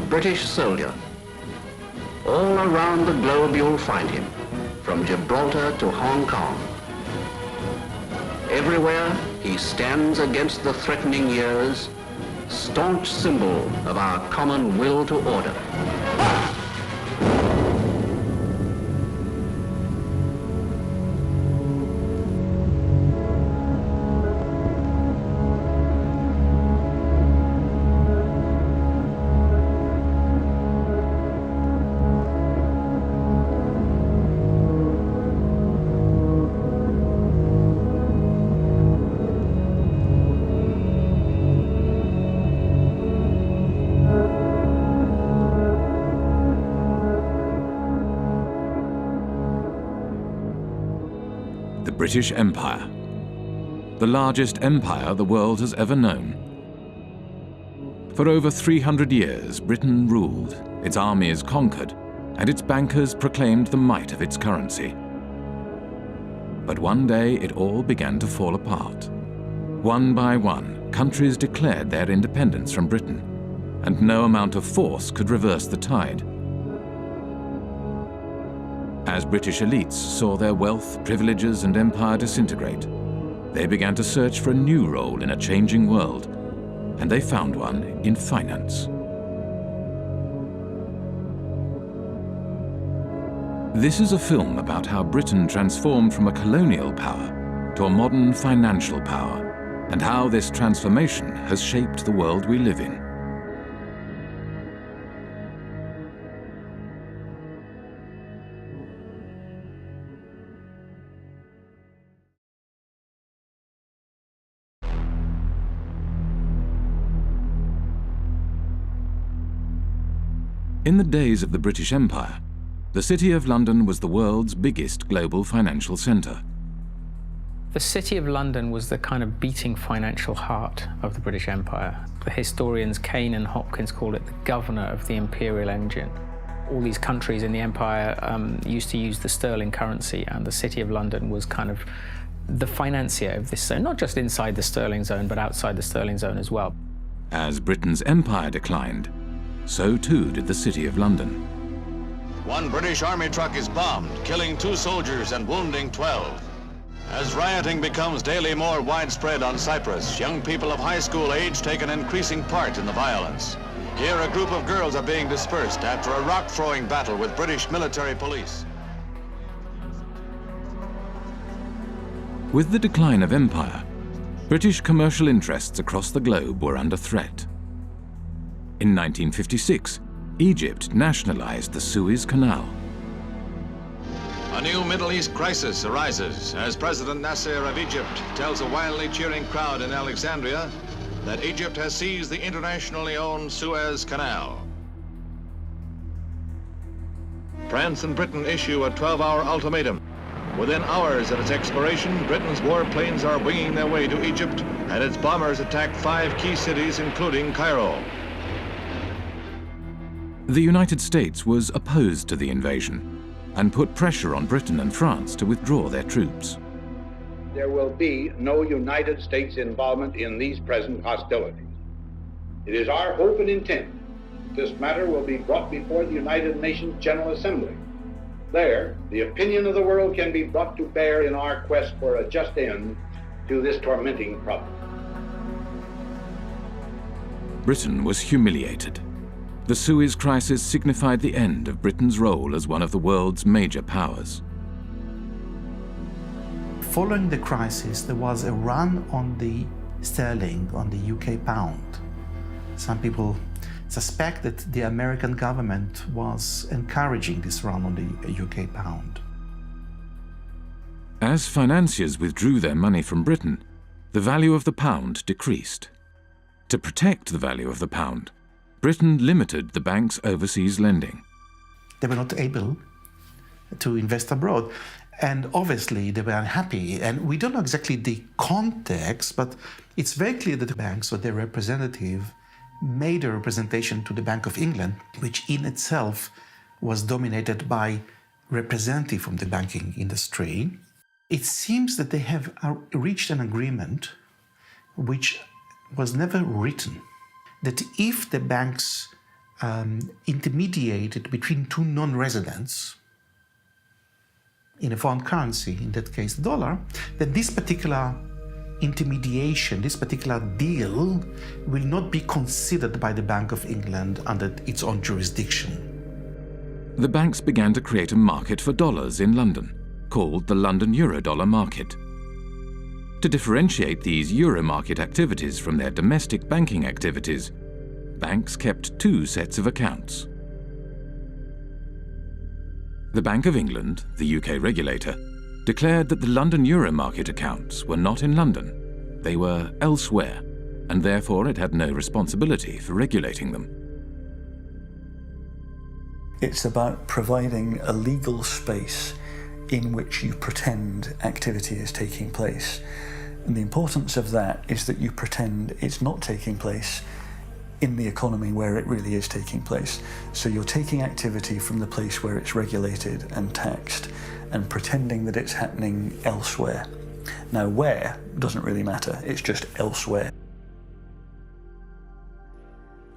British soldier. All around the globe you'll find him, from Gibraltar to Hong Kong. Everywhere he stands against the threatening years, staunch symbol of our common will to order. The British Empire, the largest empire the world has ever known. For over 300 years, Britain ruled, its armies conquered, and its bankers proclaimed the might of its currency. But one day it all began to fall apart. One by one, countries declared their independence from Britain, and no amount of force could reverse the tide. As British elites saw their wealth, privileges, and empire disintegrate, they began to search for a new role in a changing world, and they found one in finance. This is a film about how Britain transformed from a colonial power to a modern financial power, and how this transformation has shaped the world we live in. In the days of the British Empire, the City of London was the world's biggest global financial centre. The City of London was the kind of beating financial heart of the British Empire. The historians Kane and Hopkins call it the governor of the imperial engine. All these countries in the empire used to use the sterling currency, and the City of London was kind of the financier of this zone, not just inside the sterling zone, but outside the sterling zone as well. As Britain's empire declined, so too did the City of London. One British Army truck is bombed, killing 2 soldiers and wounding 12. As rioting becomes daily more widespread on Cyprus, young people of high school age take an increasing part in the violence. Here, a group of girls are being dispersed after a rock-throwing battle with British military police. With the decline of empire, British commercial interests across the globe were under threat. In 1956, Egypt nationalized the Suez Canal. A new Middle East crisis arises as President Nasser of Egypt tells a wildly cheering crowd in Alexandria that Egypt has seized the internationally owned Suez Canal. France and Britain issue a 12-hour ultimatum. Within hours of its expiration, Britain's warplanes are winging their way to Egypt, and its bombers attack 5 key cities, including Cairo. The United States was opposed to the invasion and put pressure on Britain and France to withdraw their troops. There will be no United States involvement in these present hostilities. It is our hope and intent that this matter will be brought before the United Nations General Assembly. There, the opinion of the world can be brought to bear in our quest for a just end to this tormenting problem. Britain was humiliated. The Suez Crisis signified the end of Britain's role as one of the world's major powers. Following the crisis, there was a run on the sterling, on the UK pound. Some people suspect that the American government was encouraging this run on the UK pound. As financiers withdrew their money from Britain, the value of the pound decreased. To protect the value of the pound, Britain limited the bank's overseas lending. They were not able to invest abroad, and obviously they were unhappy. And we don't know exactly the context, but it's very clear that the banks or their representative made a representation to the Bank of England, which in itself was dominated by representatives from the banking industry. It seems that they have reached an agreement which was never written, that if the banks intermediated between two non-residents in a foreign currency, in that case the dollar, then this particular intermediation, this particular deal will not be considered by the Bank of England under its own jurisdiction. The banks began to create a market for dollars in London, called the London Eurodollar market. To differentiate these euro market activities from their domestic banking activities, banks kept two sets of accounts. The Bank of England, the UK regulator, declared that the London euro market accounts were not in London. They were elsewhere, and therefore it had no responsibility for regulating them. It's about providing a legal space in which you pretend activity is taking place. And the importance of that is that you pretend it's not taking place in the economy where it really is taking place. So you're taking activity from the place where it's regulated and taxed and pretending that it's happening elsewhere. Now, where doesn't really matter, it's just elsewhere.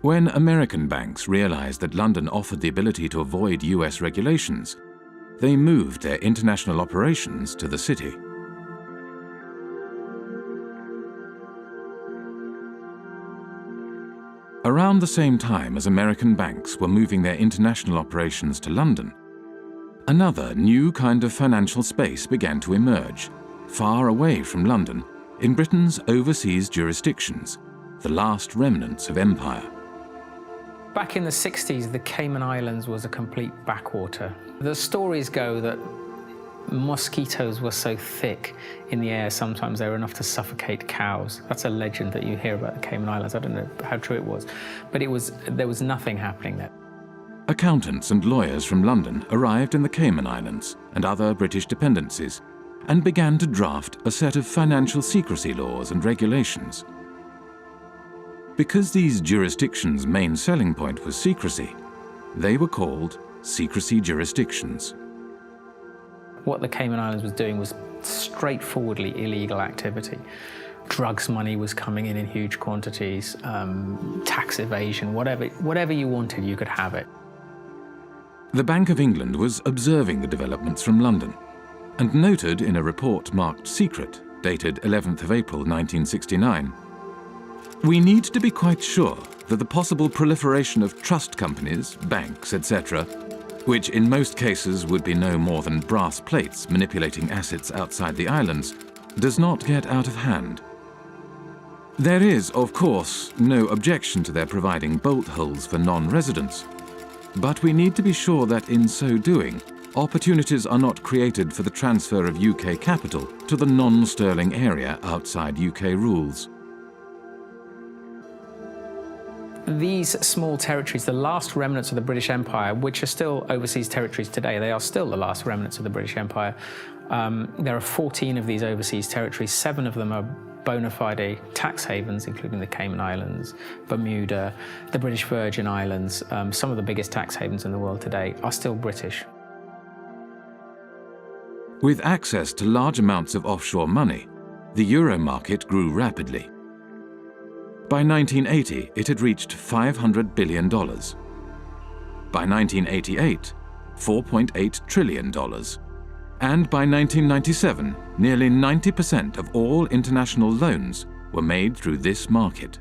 When American banks realized that London offered the ability to avoid US regulations, they moved their international operations to the city. Around the same time as American banks were moving their international operations to London, another new kind of financial space began to emerge, far away from London, in Britain's overseas jurisdictions, the last remnants of empire. Back in the 60s, the Cayman Islands was a complete backwater. The stories go that mosquitoes were so thick in the air, sometimes they were enough to suffocate cows. That's a legend that you hear about the Cayman Islands. I don't know how true it was, but there was nothing happening there. Accountants and lawyers from London arrived in the Cayman Islands and other British dependencies and began to draft a set of financial secrecy laws and regulations. Because these jurisdictions' main selling point was secrecy, they were called secrecy jurisdictions. What the Cayman Islands was doing was straightforwardly illegal activity. Drugs money was coming in huge quantities, tax evasion, whatever you wanted, you could have it. The Bank of England was observing the developments from London and noted in a report marked secret, dated 11th of April 1969, "We need to be quite sure that the possible proliferation of trust companies, banks, etc., which in most cases would be no more than brass plates manipulating assets outside the islands, does not get out of hand. There is, of course, no objection to their providing bolt holes for non-residents, but we need to be sure that in so doing, opportunities are not created for the transfer of UK capital to the non-sterling area outside UK rules." These small territories, the last remnants of the British Empire, which are still overseas territories today, they are still the last remnants of the British Empire. There are 14 of these overseas territories. 7 of them are bona fide tax havens, including the Cayman Islands, Bermuda, the British Virgin Islands. Some of the biggest tax havens in the world today are still British. With access to large amounts of offshore money, the euro market grew rapidly. By 1980, it had reached $500 billion. By 1988, $4.8 trillion. And by 1997, nearly 90% of all international loans were made through this market.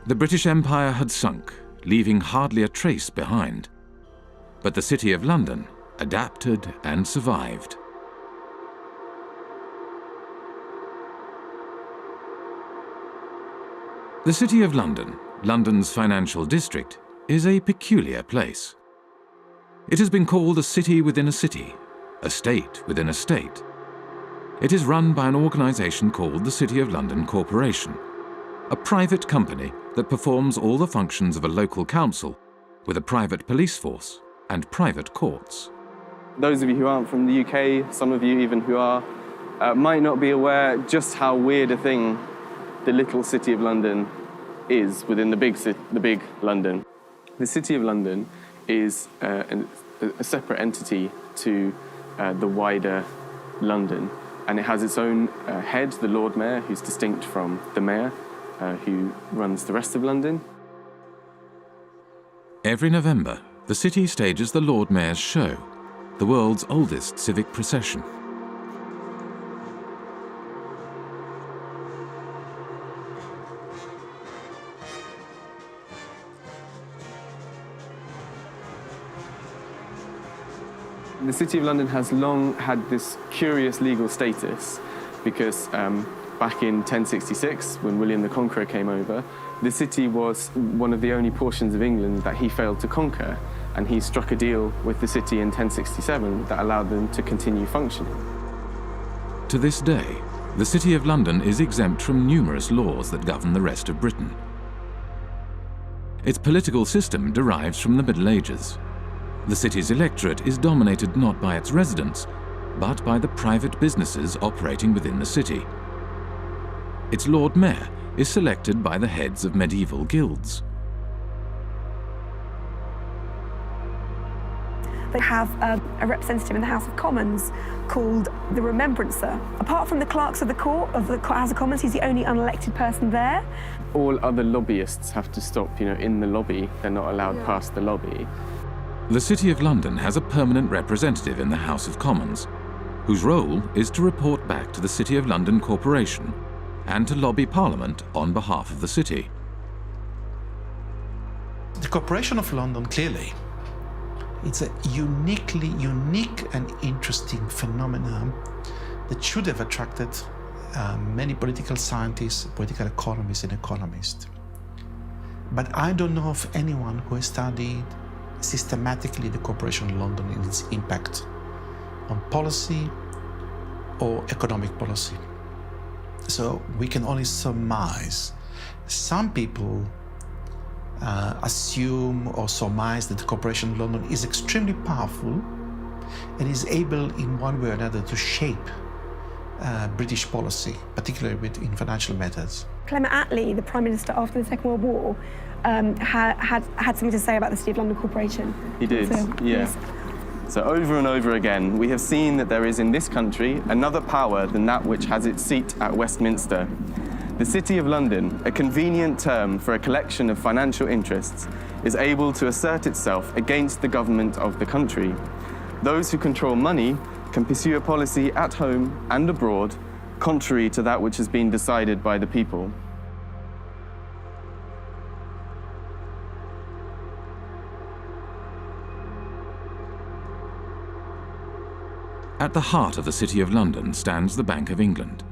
The British Empire had sunk, leaving hardly a trace behind. But the City of London adapted and survived. The City of London, London's financial district, is a peculiar place. It has been called a city within a city, a state within a state. It is run by an organisation called the City of London Corporation, a private company that performs all the functions of a local council with a private police force and private courts. Those of you who aren't from the UK, some of you even who are, might not be aware just how weird a thing the little City of London is within the big London. The City of London is a separate entity to the wider London, and it has its own head, the Lord Mayor, who's distinct from the Mayor, who runs the rest of London. Every November, the city stages the Lord Mayor's Show, the world's oldest civic procession. The City of London has long had this curious legal status because back in 1066, when William the Conqueror came over, the city was one of the only portions of England that he failed to conquer, and he struck a deal with the city in 1067 that allowed them to continue functioning. To this day, the City of London is exempt from numerous laws that govern the rest of Britain. Its political system derives from the Middle Ages. The city's electorate is dominated not by its residents, but by the private businesses operating within the city. Its Lord Mayor is selected by the heads of medieval guilds. They have a representative in the House of Commons called the Remembrancer. Apart from the clerks of the court of the House of Commons, he's the only unelected person there. All other lobbyists have to stop, in the lobby. They're not allowed past the lobby. The City of London has a permanent representative in the House of Commons, whose role is to report back to the City of London Corporation and to lobby Parliament on behalf of the city. The Corporation of London, clearly, it's a unique and interesting phenomenon that should have attracted many political scientists, political economists. But I don't know of anyone who has studied systematically the Corporation of London and its impact on policy or economic policy. So we can only surmise. Some people assume or surmise that the Corporation of London is extremely powerful and is able in one way or another to shape British policy, particularly in financial matters. Clement Attlee, the Prime Minister after the Second World War, had something to say about the City of London Corporation. He did, So, yeah. So over and over again, we have seen that there is in this country another power than that which has its seat at Westminster. The City of London, a convenient term for a collection of financial interests, is able to assert itself against the government of the country. Those who control money can pursue a policy at home and abroad, contrary to that which has been decided by the people. At the heart of the City of London stands the Bank of England.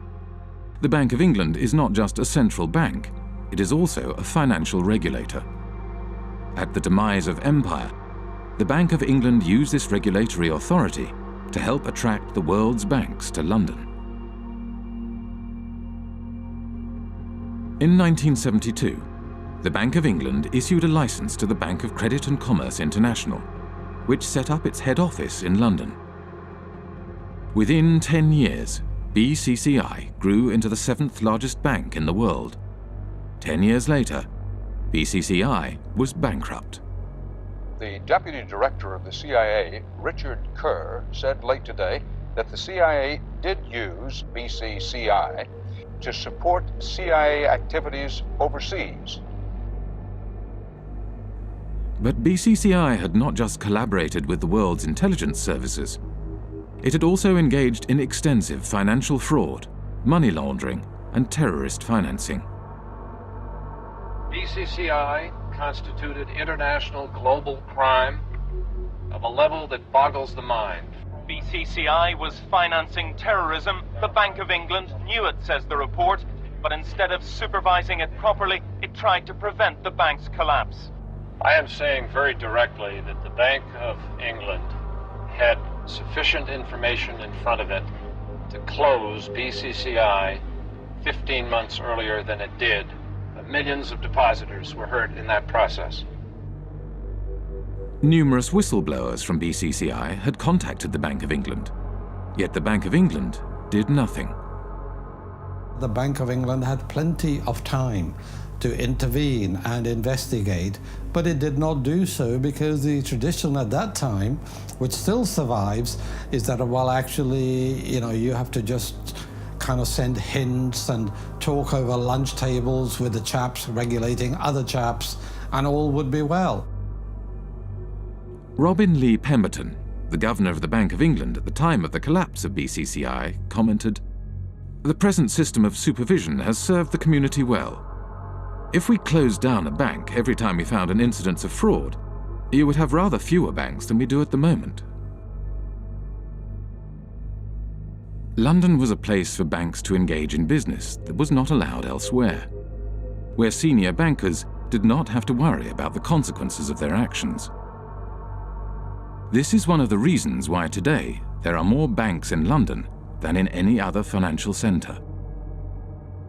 The Bank of England is not just a central bank, it is also a financial regulator. At the demise of empire, the Bank of England used this regulatory authority to help attract the world's banks to London. In 1972, the Bank of England issued a license to the Bank of Credit and Commerce International, which set up its head office in London. Within 10 years, BCCI grew into the 7th largest bank in the world. 10 years later, BCCI was bankrupt. The deputy director of the CIA, Richard Kerr, said late today that the CIA did use BCCI to support CIA activities overseas. But BCCI had not just collaborated with the world's intelligence services. It had also engaged in extensive financial fraud, money laundering, and terrorist financing. BCCI constituted international global crime of a level that boggles the mind. BCCI was financing terrorism. The Bank of England knew it, says the report, but instead of supervising it properly, it tried to prevent the bank's collapse. I am saying very directly that the Bank of England had sufficient information in front of it to close BCCI 15 months earlier than it did. Millions of depositors were hurt in that process. Numerous whistleblowers from BCCI had contacted the Bank of England, yet the Bank of England did nothing. The Bank of England had plenty of time to intervene and investigate, but it did not do so because the tradition at that time, which still survives, is that, well, actually, you have to just kind of send hints and talk over lunch tables with the chaps regulating other chaps, and all would be well. Robin Lee Pemberton, the governor of the Bank of England at the time of the collapse of BCCI, commented, "The present system of supervision has served the community well. If we closed down a bank every time we found an incidence of fraud, you would have rather fewer banks than we do at the moment." London was a place for banks to engage in business that was not allowed elsewhere, where senior bankers did not have to worry about the consequences of their actions. This is one of the reasons why today there are more banks in London than in any other financial centre.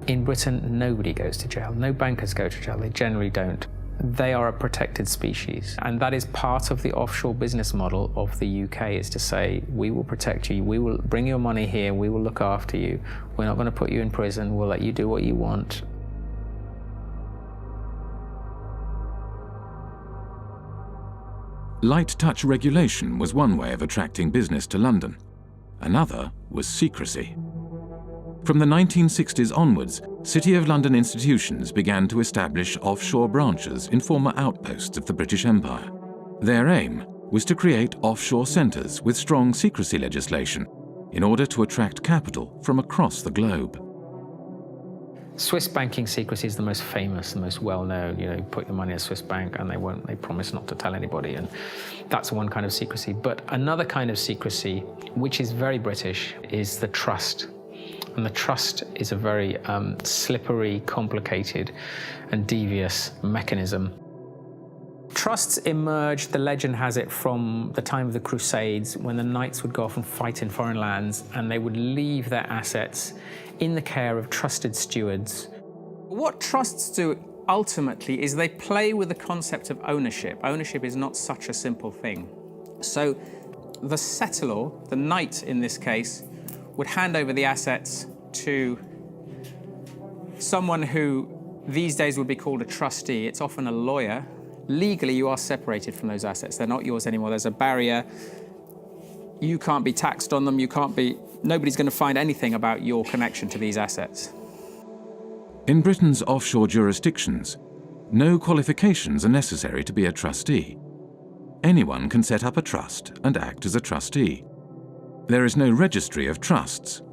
In Britain, nobody goes to jail. No bankers go to jail. They generally don't. They are a protected species. And that is part of the offshore business model of the UK, is to say, we will protect you, we will bring your money here, we will look after you. We're not going to put you in prison, we'll let you do what you want. Light touch regulation was one way of attracting business to London. Another was secrecy. From the 1960s onwards, City of London institutions began to establish offshore branches in former outposts of the British Empire. Their aim was to create offshore centres with strong secrecy legislation in order to attract capital from across the globe. Swiss banking secrecy is the most famous, the most well-known. You put your money in a Swiss bank and they promise not to tell anybody, and that's one kind of secrecy. But another kind of secrecy, which is very British, is the trust. And the trust is a very slippery, complicated, and devious mechanism. Trusts emerged, the legend has it, from the time of the Crusades, when the knights would go off and fight in foreign lands, and they would leave their assets in the care of trusted stewards. What trusts do ultimately is they play with the concept of ownership. Ownership is not such a simple thing. So the settlor, the knight in this case, would hand over the assets to someone who these days would be called a trustee. It's often a lawyer. Legally, you are separated from those assets. They're not yours anymore. There's a barrier. You can't be taxed on them. Nobody's going to find anything about your connection to these assets. In Britain's offshore jurisdictions, no qualifications are necessary to be a trustee. Anyone can set up a trust and act as a trustee. There is no registry of trusts.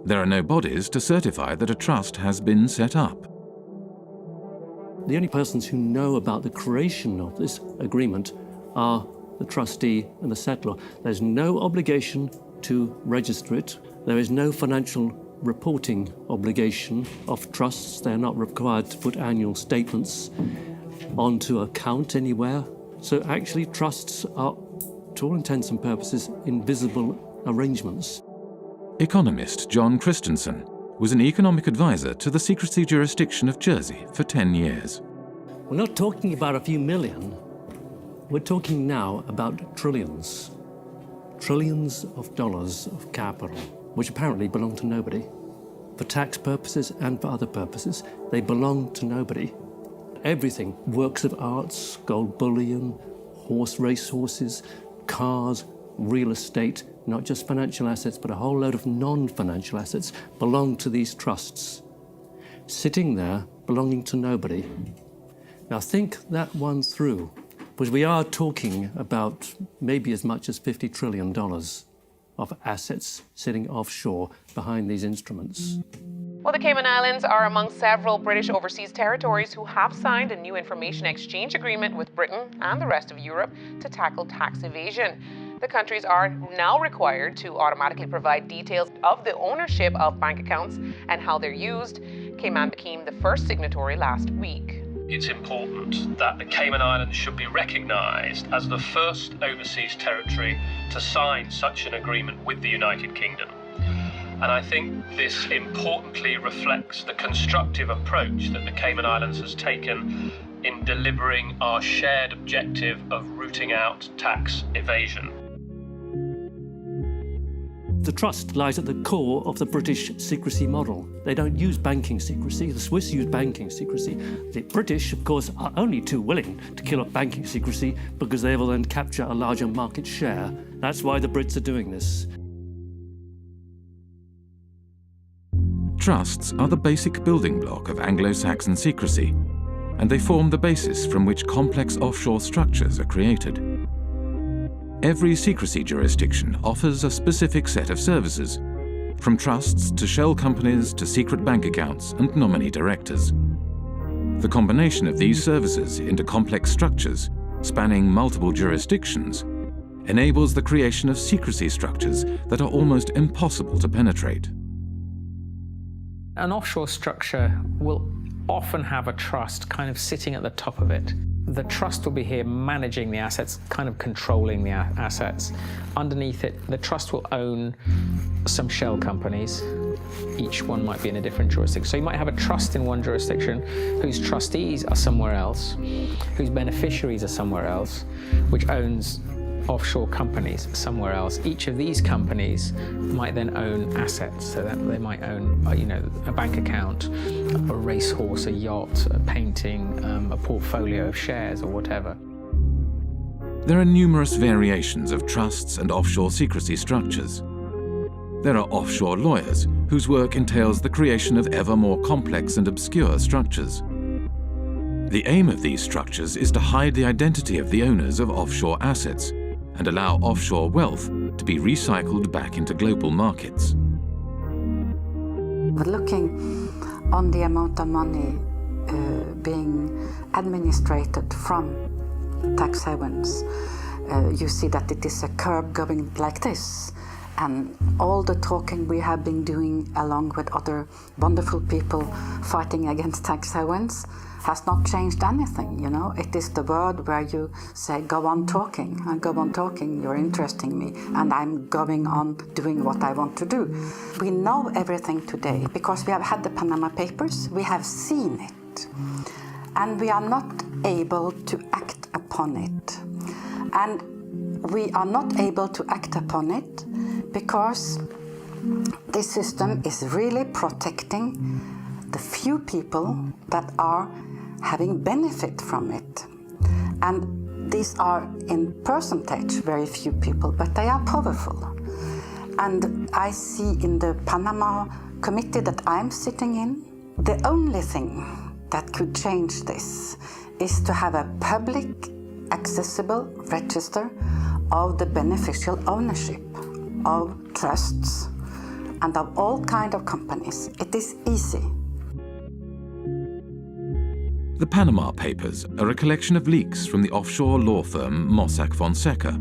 There are no bodies to certify that a trust has been set up. The only persons who know about the creation of this agreement are the trustee and the settlor. There's no obligation to register it. There is no financial reporting obligation of trusts. They're not required to put annual statements onto account anywhere. So actually trusts are, to all intents and purposes, invisible arrangements. Economist John Christensen was an economic advisor to the secrecy jurisdiction of Jersey for 10 years. We're not talking about a few million. We're talking now about trillions. Trillions of dollars of capital, which apparently belong to nobody. For tax purposes and for other purposes, they belong to nobody. Everything, works of arts, gold bullion, racehorses, cars, real estate, not just financial assets, but a whole load of non-financial assets belong to these trusts, sitting there belonging to nobody. Now think that one through, because we are talking about maybe as much as $50 trillion of assets sitting offshore behind these instruments. Well, the Cayman Islands are among several British overseas territories who have signed a new information exchange agreement with Britain and the rest of Europe to tackle tax evasion. The countries are now required to automatically provide details of the ownership of bank accounts and how they're used. Cayman became the first signatory last week. It's important that the Cayman Islands should be recognised as the first overseas territory to sign such an agreement with the United Kingdom. And I think this importantly reflects the constructive approach that the Cayman Islands has taken in delivering our shared objective of rooting out tax evasion. The trust lies at the core of the British secrecy model. They don't use banking secrecy. The Swiss use banking secrecy. The British, of course, are only too willing to kill off banking secrecy because they will then capture a larger market share. That's why the Brits are doing this. Trusts are the basic building block of Anglo-Saxon secrecy, and they form the basis from which complex offshore structures are created. Every secrecy jurisdiction offers a specific set of services, from trusts to shell companies to secret bank accounts and nominee directors. The combination of these services into complex structures, spanning multiple jurisdictions, enables the creation of secrecy structures that are almost impossible to penetrate. An offshore structure will often have a trust kind of sitting at the top of it. The trust will be here managing the assets, kind of controlling the assets. Underneath it, the trust will own some shell companies. Each one might be in a different jurisdiction. So you might have a trust in one jurisdiction whose trustees are somewhere else, whose beneficiaries are somewhere else, which owns offshore companies somewhere else. Each of these companies might then own assets, so that they might own, a bank account, a racehorse, a yacht, a painting, a portfolio of shares or whatever. There are numerous variations of trusts and offshore secrecy structures. There are offshore lawyers whose work entails the creation of ever more complex and obscure structures. The aim of these structures is to hide the identity of the owners of offshore assets and allow offshore wealth to be recycled back into global markets. But looking on the amount of money being administrated from tax havens, you see that it is a curve going like this. And all the talking we have been doing along with other wonderful people fighting against tax havens has not changed anything, It is the word where you say, go on talking, you're interesting me, and I'm going on doing what I want to do. We know everything today because we have had the Panama Papers, we have seen it, and we are not able to act upon it. And we are not able to act upon it because this system is really protecting the few people that are having benefit from it. And these are in percentage very few people, but they are powerful. And I see in the Panama committee that I'm sitting in, the only thing that could change this is to have a public accessible register of the beneficial ownership of trusts and of all kinds of companies. It is easy. The Panama Papers are a collection of leaks from the offshore law firm Mossack Fonseca.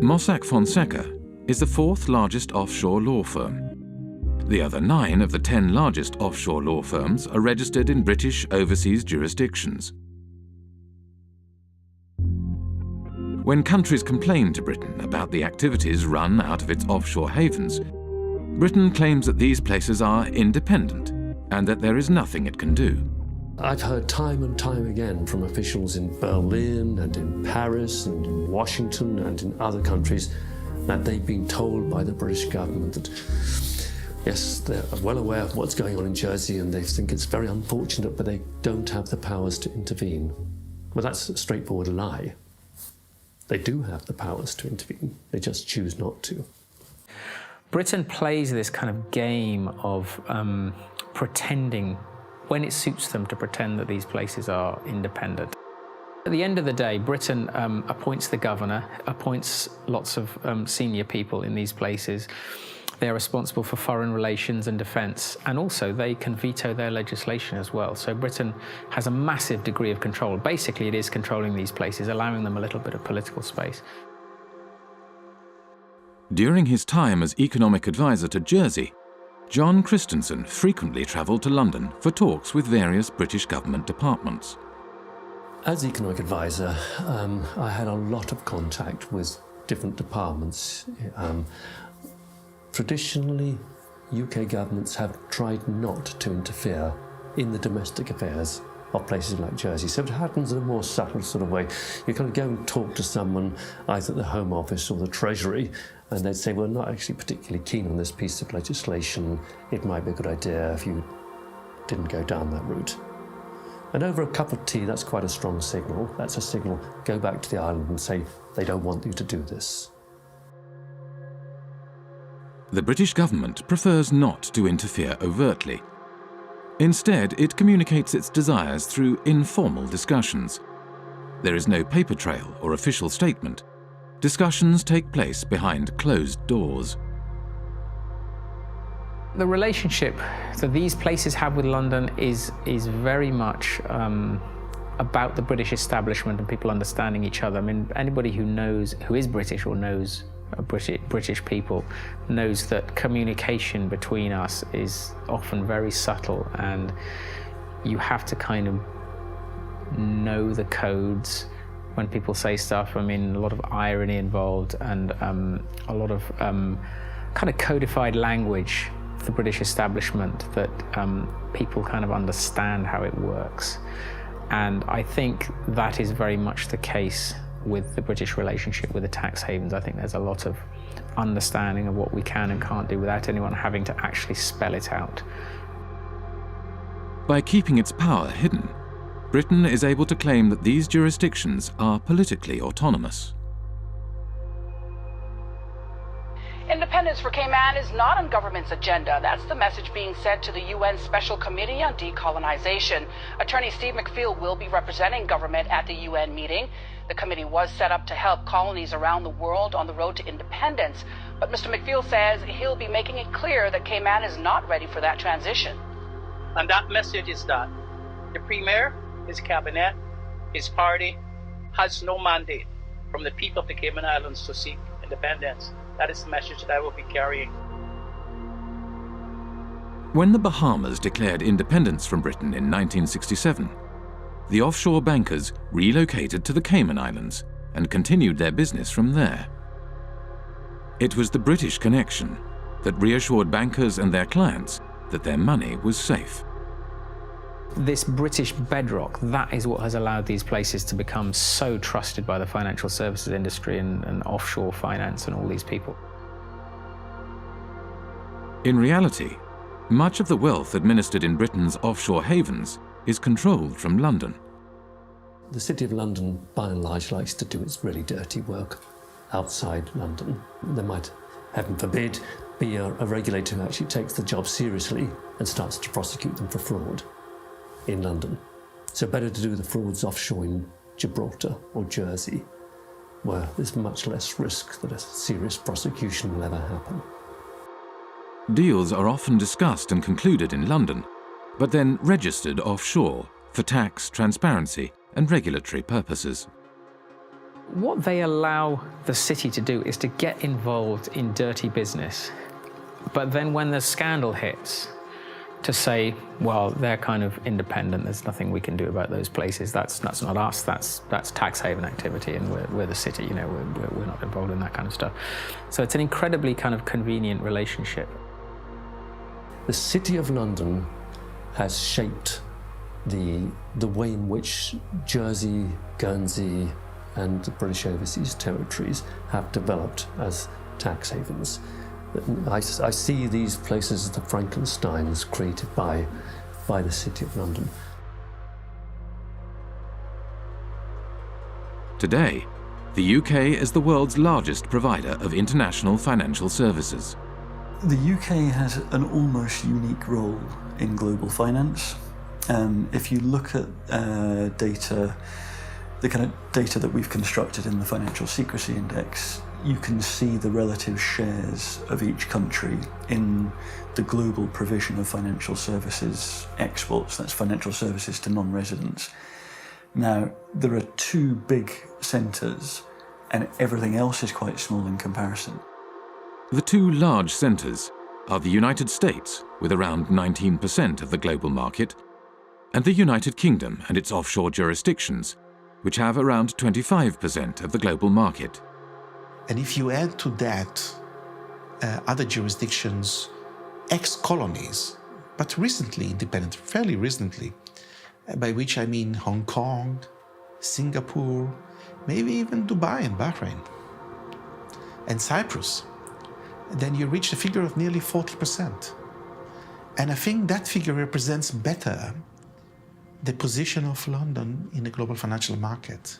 Mossack Fonseca is the fourth largest offshore law firm. The other 9 of the 10 largest offshore law firms are registered in British overseas jurisdictions. When countries complain to Britain about the activities run out of its offshore havens, Britain claims that these places are independent and that there is nothing it can do. I've heard time and time again from officials in Berlin and in Paris and in Washington and in other countries that they've been told by the British government that, yes, they're well aware of what's going on in Jersey and they think it's very unfortunate, but they don't have the powers to intervene. Well, that's a straightforward lie. They do have the powers to intervene. They just choose not to. Britain plays this kind of game of pretending, when it suits them, to pretend that these places are independent. At the end of the day, Britain appoints the governor, appoints lots of senior people in these places. They're responsible for foreign relations and defence, and also they can veto their legislation as well. So Britain has a massive degree of control. Basically, it is controlling these places, allowing them a little bit of political space. During his time as economic advisor to Jersey, John Christensen frequently travelled to London for talks with various British government departments. As economic advisor, I had a lot of contact with different departments. Traditionally, UK governments have tried not to interfere in the domestic affairs of places like Jersey, so it happens in a more subtle sort of way. You kind of go and talk to someone, either at the Home Office or the Treasury, and they'd say, well, we're not actually particularly keen on this piece of legislation. It might be a good idea if you didn't go down that route. And over a cup of tea, that's quite a strong signal. That's a signal, go back to the island and say, they don't want you to do this. The British government prefers not to interfere overtly. Instead, it communicates its desires through informal discussions. There is no paper trail or official statement, discussions take place behind closed doors. The relationship that these places have with London is very much about the British establishment and people understanding each other. I mean, anybody who is British or knows British people knows that communication between us is often very subtle, and you have to kind of know the codes when people say stuff. I mean, a lot of irony involved and a lot of kind of codified language, the British establishment, that people kind of understand how it works. And I think that is very much the case with the British relationship with the tax havens. I think there's a lot of understanding of what we can and can't do without anyone having to actually spell it out. By keeping its power hidden, Britain is able to claim that these jurisdictions are politically autonomous. Independence for Cayman is not on government's agenda. That's the message being sent to the UN Special Committee on Decolonization. Attorney Steve McPhail will be representing government at the UN meeting. The committee was set up to help colonies around the world on the road to independence. But Mr. McPhail says he'll be making it clear that Cayman is not ready for that transition. And that message is that the Premier, his cabinet, his party has no mandate from the people of the Cayman Islands to seek independence. That is the message that I will be carrying. When the Bahamas declared independence from Britain in 1967, the offshore bankers relocated to the Cayman Islands and continued their business from there. It was the British connection that reassured bankers and their clients that their money was safe. This British bedrock, that is what has allowed these places to become so trusted by the financial services industry and offshore finance and all these people. In reality, much of the wealth administered in Britain's offshore havens is controlled from London. The City of London, by and large, likes to do its really dirty work outside London. There might, heaven forbid, be a regulator who actually takes the job seriously and starts to prosecute them for fraud in London. So better to do the frauds offshore in Gibraltar or Jersey, where there's much less risk that a serious prosecution will ever happen. Deals are often discussed and concluded in London, but then registered offshore for tax, transparency, and regulatory purposes. What they allow the city to do is to get involved in dirty business, but then when the scandal hits, to say, well, they're kind of independent, there's nothing we can do about those places, that's not us, that's tax haven activity, and we're the city, you know, we're not involved in that kind of stuff. So it's an incredibly kind of convenient relationship. The City of London has shaped the way in which Jersey, Guernsey, and the British Overseas Territories have developed as tax havens. I see these places as the Frankensteins created by the City of London. Today, the UK is the world's largest provider of international financial services. The UK has an almost unique role in global finance. If you look at data, the kind of data that we've constructed in the Financial Secrecy Index, you can see the relative shares of each country in the global provision of financial services exports. That's financial services to non-residents. Now, there are two big centres, and everything else is quite small in comparison. The two large centres are the United States, with around 19% of the global market, and the United Kingdom and its offshore jurisdictions, which have around 25% of the global market. And if you add to that other jurisdictions, ex-colonies, but recently independent, fairly recently, by which I mean Hong Kong, Singapore, maybe even Dubai and Bahrain, and Cyprus, then you reach a figure of nearly 40%. And I think that figure represents better the position of London in the global financial market.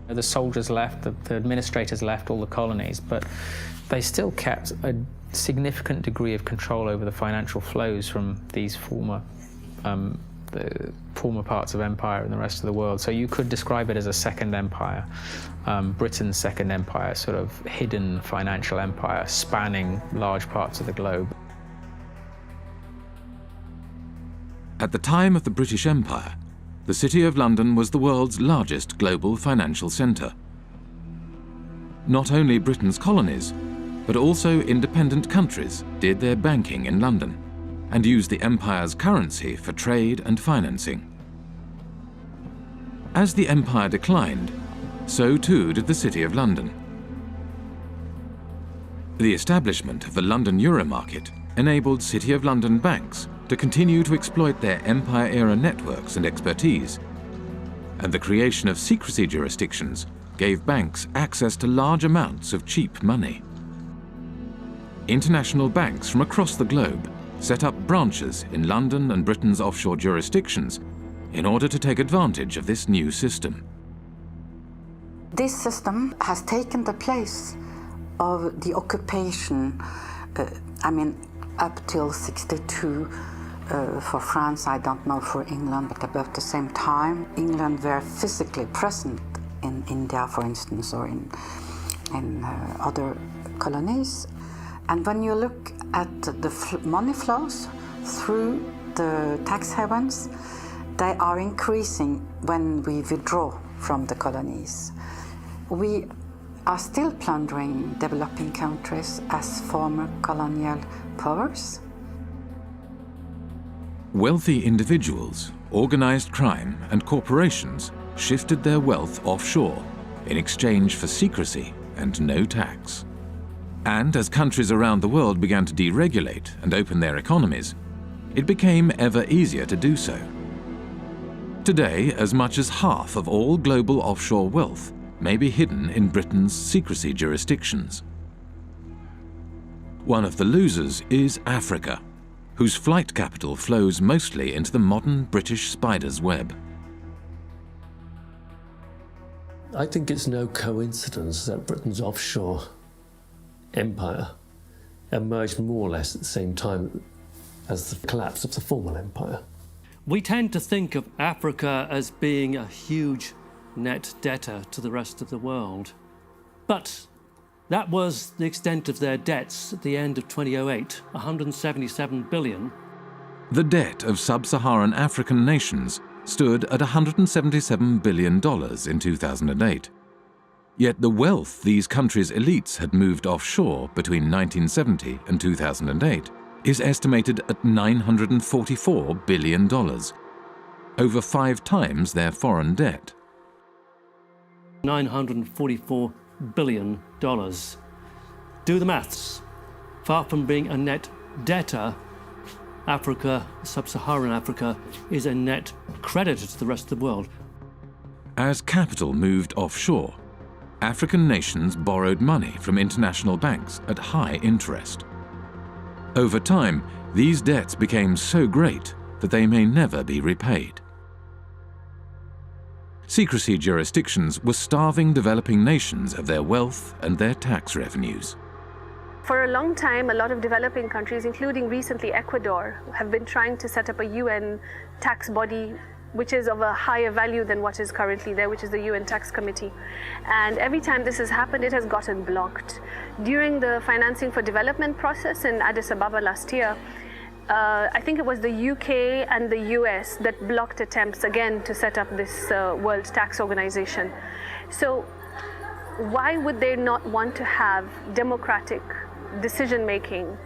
The soldiers left, the administrators left, all the colonies, but they still kept a significant degree of control over the financial flows from these former the former parts of empire in the rest of the world. So you could describe it as a second empire, Britain's second empire, sort of hidden financial empire spanning large parts of the globe. At the time of the British Empire, the City of London was the world's largest global financial centre. Not only Britain's colonies, but also independent countries did their banking in London and used the empire's currency for trade and financing. As the empire declined, so too did the City of London. The establishment of the London Euromarket enabled City of London banks to continue to exploit their empire-era networks and expertise, and the creation of secrecy jurisdictions gave banks access to large amounts of cheap money. International banks from across the globe set up branches in London and Britain's offshore jurisdictions in order to take advantage of this new system. This system has taken the place of the occupation, up till 62. For France, I don't know for England, but about the same time, England were physically present in India, for instance, or in other colonies. And when you look at the money flows through the tax havens, they are increasing when we withdraw from the colonies. We are still plundering developing countries as former colonial powers. Wealthy individuals, organized crime, and corporations shifted their wealth offshore in exchange for secrecy and no tax. And as countries around the world began to deregulate and open their economies, it became ever easier to do so. Today, as much as half of all global offshore wealth may be hidden in Britain's secrecy jurisdictions. One of the losers is Africa, whose flight capital flows mostly into the modern British spider's web. I think it's no coincidence that Britain's offshore empire emerged more or less at the same time as the collapse of the former empire. We tend to think of Africa as being a huge net debtor to the rest of the world, but that was the extent of their debts at the end of 2008, 177 billion. The debt of sub-Saharan African nations stood at $177 billion in 2008. Yet the wealth these countries' elites had moved offshore between 1970 and 2008 is estimated at $944 billion, over 5 times their foreign debt. $944 billion. Do the maths. Far from being a net debtor, Africa, sub-Saharan Africa, is a net creditor to the rest of the world. As capital moved offshore, African nations borrowed money from international banks at high interest. Over time, these debts became so great that they may never be repaid. Secrecy jurisdictions were starving developing nations of their wealth and their tax revenues. For a long time, a lot of developing countries, including recently Ecuador, have been trying to set up a UN tax body which is of a higher value than what is currently there, which is the UN Tax Committee. And every time this has happened, it has gotten blocked. During the financing for development process in Addis Ababa last year, I think it was the UK and the US that blocked attempts again to set up this World Tax Organization. So why would they not want to have democratic decision-making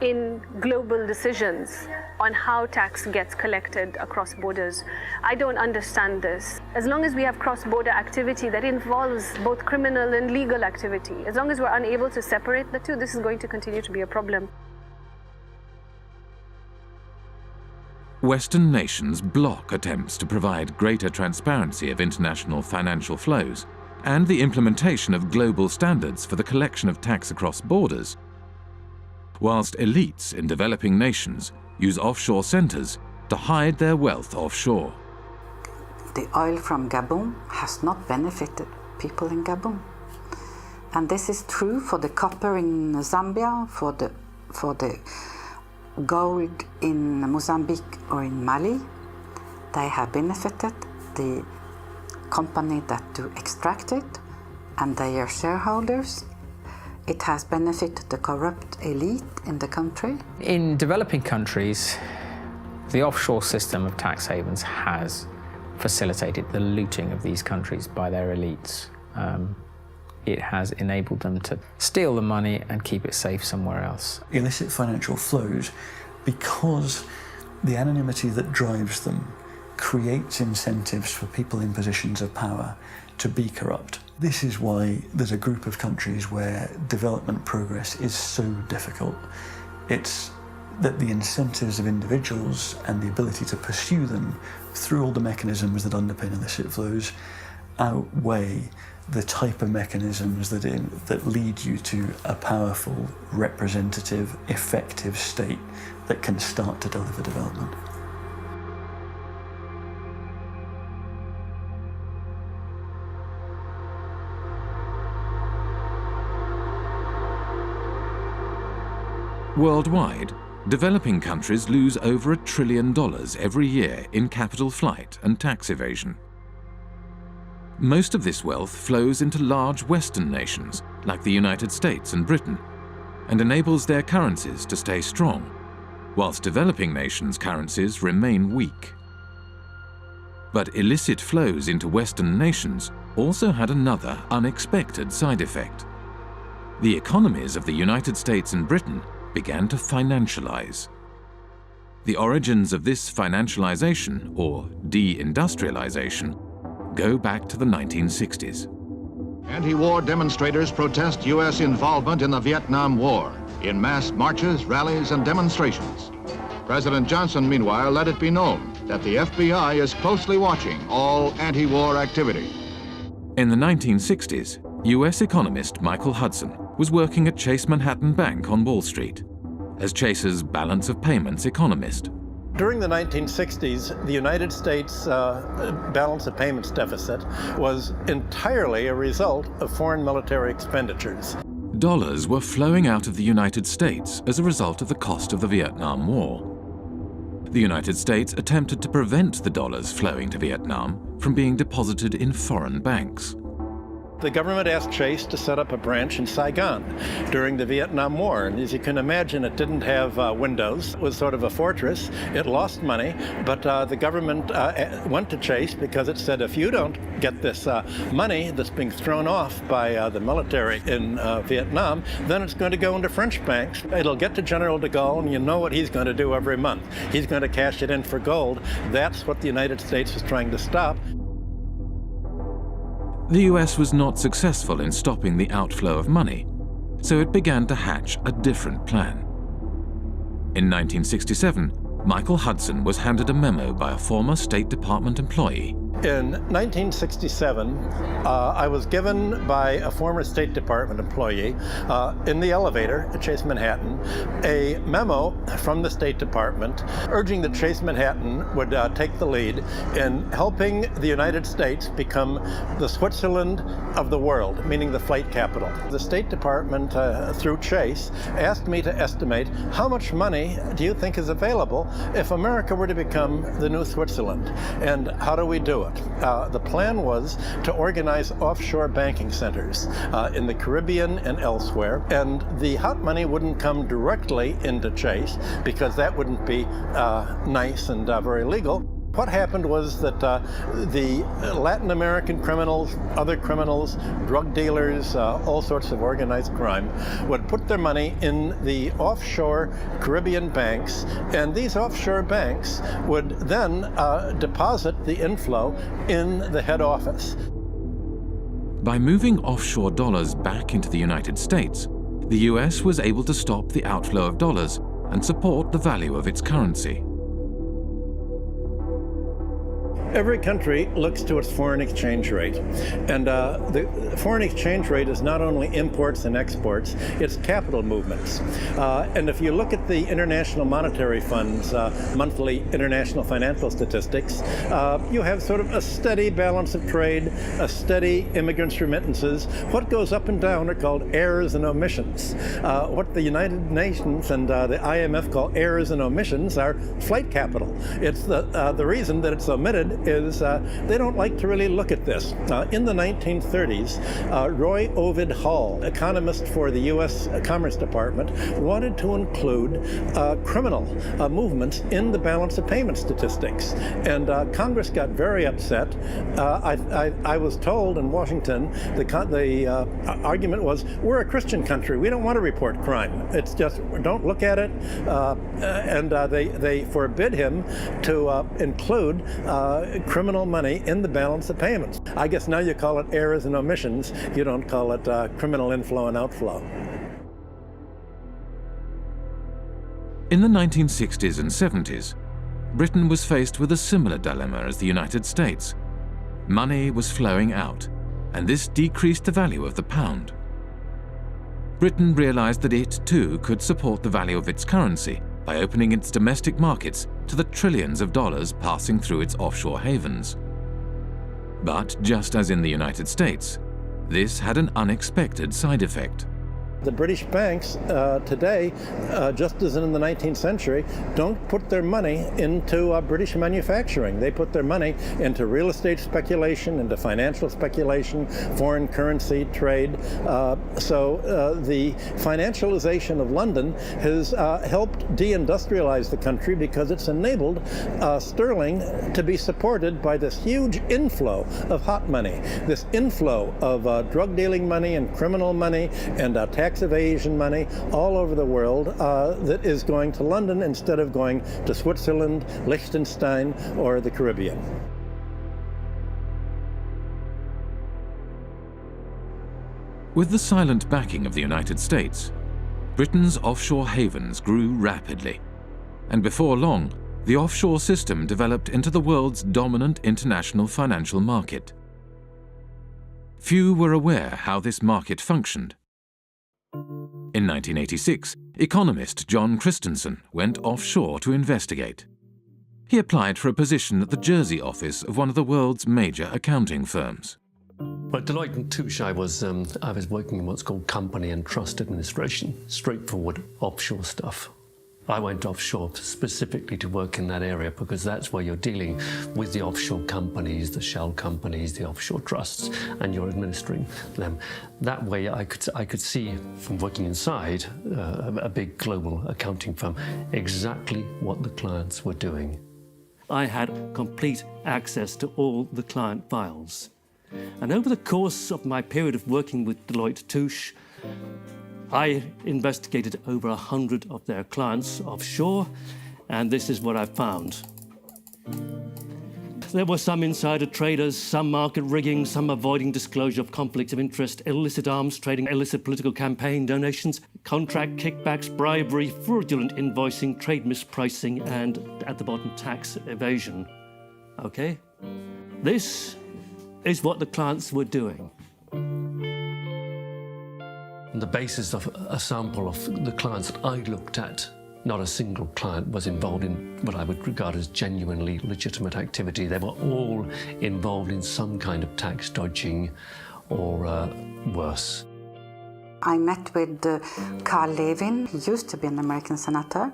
in global decisions on how tax gets collected across borders? I don't understand this. As long as we have cross-border activity that involves both criminal and legal activity, as long as we're unable to separate the two, this is going to continue to be a problem. Western nations block attempts to provide greater transparency of international financial flows and the implementation of global standards for the collection of tax across borders, whilst elites in developing nations use offshore centres to hide their wealth offshore. The oil from Gabon has not benefited people in Gabon. And this is true for the copper in Zambia, for the gold in Mozambique or in Mali. they have benefited the company that do extract it and their shareholders. It has benefited the corrupt elite in the country. In developing countries, the offshore system of tax havens has facilitated the looting of these countries by their elites. It has enabled them to steal the money and keep it safe somewhere else. Illicit financial flows, because the anonymity that drives them creates incentives for people in positions of power to be corrupt. This is why there's a group of countries where development progress is so difficult. It's that the incentives of individuals and the ability to pursue them through all the mechanisms that underpin illicit flows outweigh the type of mechanisms that lead you to a powerful, representative, effective state that can start to deliver development. Worldwide, developing countries lose over $1 trillion every year in capital flight and tax evasion. Most of this wealth flows into large Western nations like the United States and Britain and enables their currencies to stay strong, whilst developing nations' currencies remain weak. But illicit flows into Western nations also had another unexpected side effect. The economies of the United States and Britain began to financialize. The origins of this financialization, or deindustrialization, go back to the 1960s. Anti-war demonstrators protest U.S. involvement in the Vietnam War in mass marches, rallies, and demonstrations. President Johnson, meanwhile, let it be known that the FBI is closely watching all anti-war activity. In the 1960s, U.S. economist Michael Hudson was working at Chase Manhattan Bank on Wall Street as Chase's balance of payments economist. During the 1960s, the United States balance of payments deficit was entirely a result of foreign military expenditures. Dollars were flowing out of the United States as a result of the cost of the Vietnam War. The United States attempted to prevent the dollars flowing to Vietnam from being deposited in foreign banks. The government asked Chase to set up a branch in Saigon during the Vietnam War. And as you can imagine, it didn't have windows. It was sort of a fortress. It lost money, but the government went to Chase because it said, if you don't get this money that's being thrown off by the military in Vietnam, then it's going to go into French banks. It'll get to General de Gaulle, and you know what he's going to do every month. He's going to cash it in for gold. That's what the United States was trying to stop. The US was not successful in stopping the outflow of money, so it began to hatch a different plan. In 1967, Michael Hudson was handed a memo by a former State Department employee. In 1967, I was given by a former State Department employee in the elevator at Chase Manhattan a memo from the State Department urging that Chase Manhattan would take the lead in helping the United States become the Switzerland of the world, meaning the flight capital. The State Department, through Chase, asked me to estimate how much money do you think is available if America were to become the new Switzerland, and how do we do it? The plan was to organize offshore banking centers in the Caribbean and elsewhere, and the hot money wouldn't come directly into Chase because that wouldn't be nice and very legal. What happened was that the Latin American criminals, other criminals, drug dealers, all sorts of organized crime, would put their money in the offshore Caribbean banks, and these offshore banks would then deposit the inflow in the head office. By moving offshore dollars back into the United States, the US was able to stop the outflow of dollars and support the value of its currency. Every country looks to its foreign exchange rate. And the foreign exchange rate is not only imports and exports, it's capital movements. And if you look at the International Monetary Fund's monthly international financial statistics, you have sort of a steady balance of trade, a steady immigrants' remittances. What goes up and down are called errors and omissions. What the United Nations and the IMF call errors and omissions are flight capital. It's the reason that it's omitted is they don't like to really look at this. In the 1930s, Roy Ovid Hall, economist for the U.S. Commerce Department, wanted to include criminal movements in the balance of payment statistics. And Congress got very upset. I was told in Washington the argument was, we're a Christian country. We don't want to report crime. It's just, don't look at it. And they forbid him to include criminal money in the balance of payments. I guess now you call it errors and omissions. You don't call it criminal inflow and outflow. In the 1960s and 70s, Britain was faced with a similar dilemma as the United States. Money was flowing out, and this decreased the value of the pound. Britain realized that it, too, could support the value of its currency by opening its domestic markets to the trillions of dollars passing through its offshore havens. But just as in the United States, this had an unexpected side effect. The British banks today, just as in the 19th century, don't put their money into British manufacturing. They put their money into real estate speculation, into financial speculation, foreign currency trade. So the financialization of London has helped deindustrialize the country because it's enabled sterling to be supported by this huge inflow of hot money, this inflow of drug dealing money and criminal money and tax evasion money all over the world that is going to London instead of going to Switzerland, Liechtenstein, or the Caribbean. With the silent backing of the United States, Britain's offshore havens grew rapidly, and before long, the offshore system developed into the world's dominant international financial market. Few were aware how this market functioned. In 1986, economist John Christensen went offshore to investigate. He applied for a position at the Jersey office of one of the world's major accounting firms. Well, at Deloitte & Touche, I was working in what's called company and trust administration, straightforward offshore stuff. I went offshore specifically to work in that area because that's where you're dealing with the offshore companies, the shell companies, the offshore trusts, and you're administering them. That way I could see from working inside a big global accounting firm exactly what the clients were doing. I had complete access to all the client files. And over the course of my period of working with Deloitte & Touche, I investigated over 100 of their clients offshore, and this is what I found. There were some insider traders, some market rigging, some avoiding disclosure of conflicts of interest, illicit arms trading, illicit political campaign donations, contract kickbacks, bribery, fraudulent invoicing, trade mispricing, and, at the bottom, tax evasion. Okay? This is what the clients were doing. On the basis of a sample of the clients that I looked at, not a single client was involved in what I would regard as genuinely legitimate activity. They were all involved in some kind of tax dodging or worse. I met with Carl Levin. He used to be an American senator.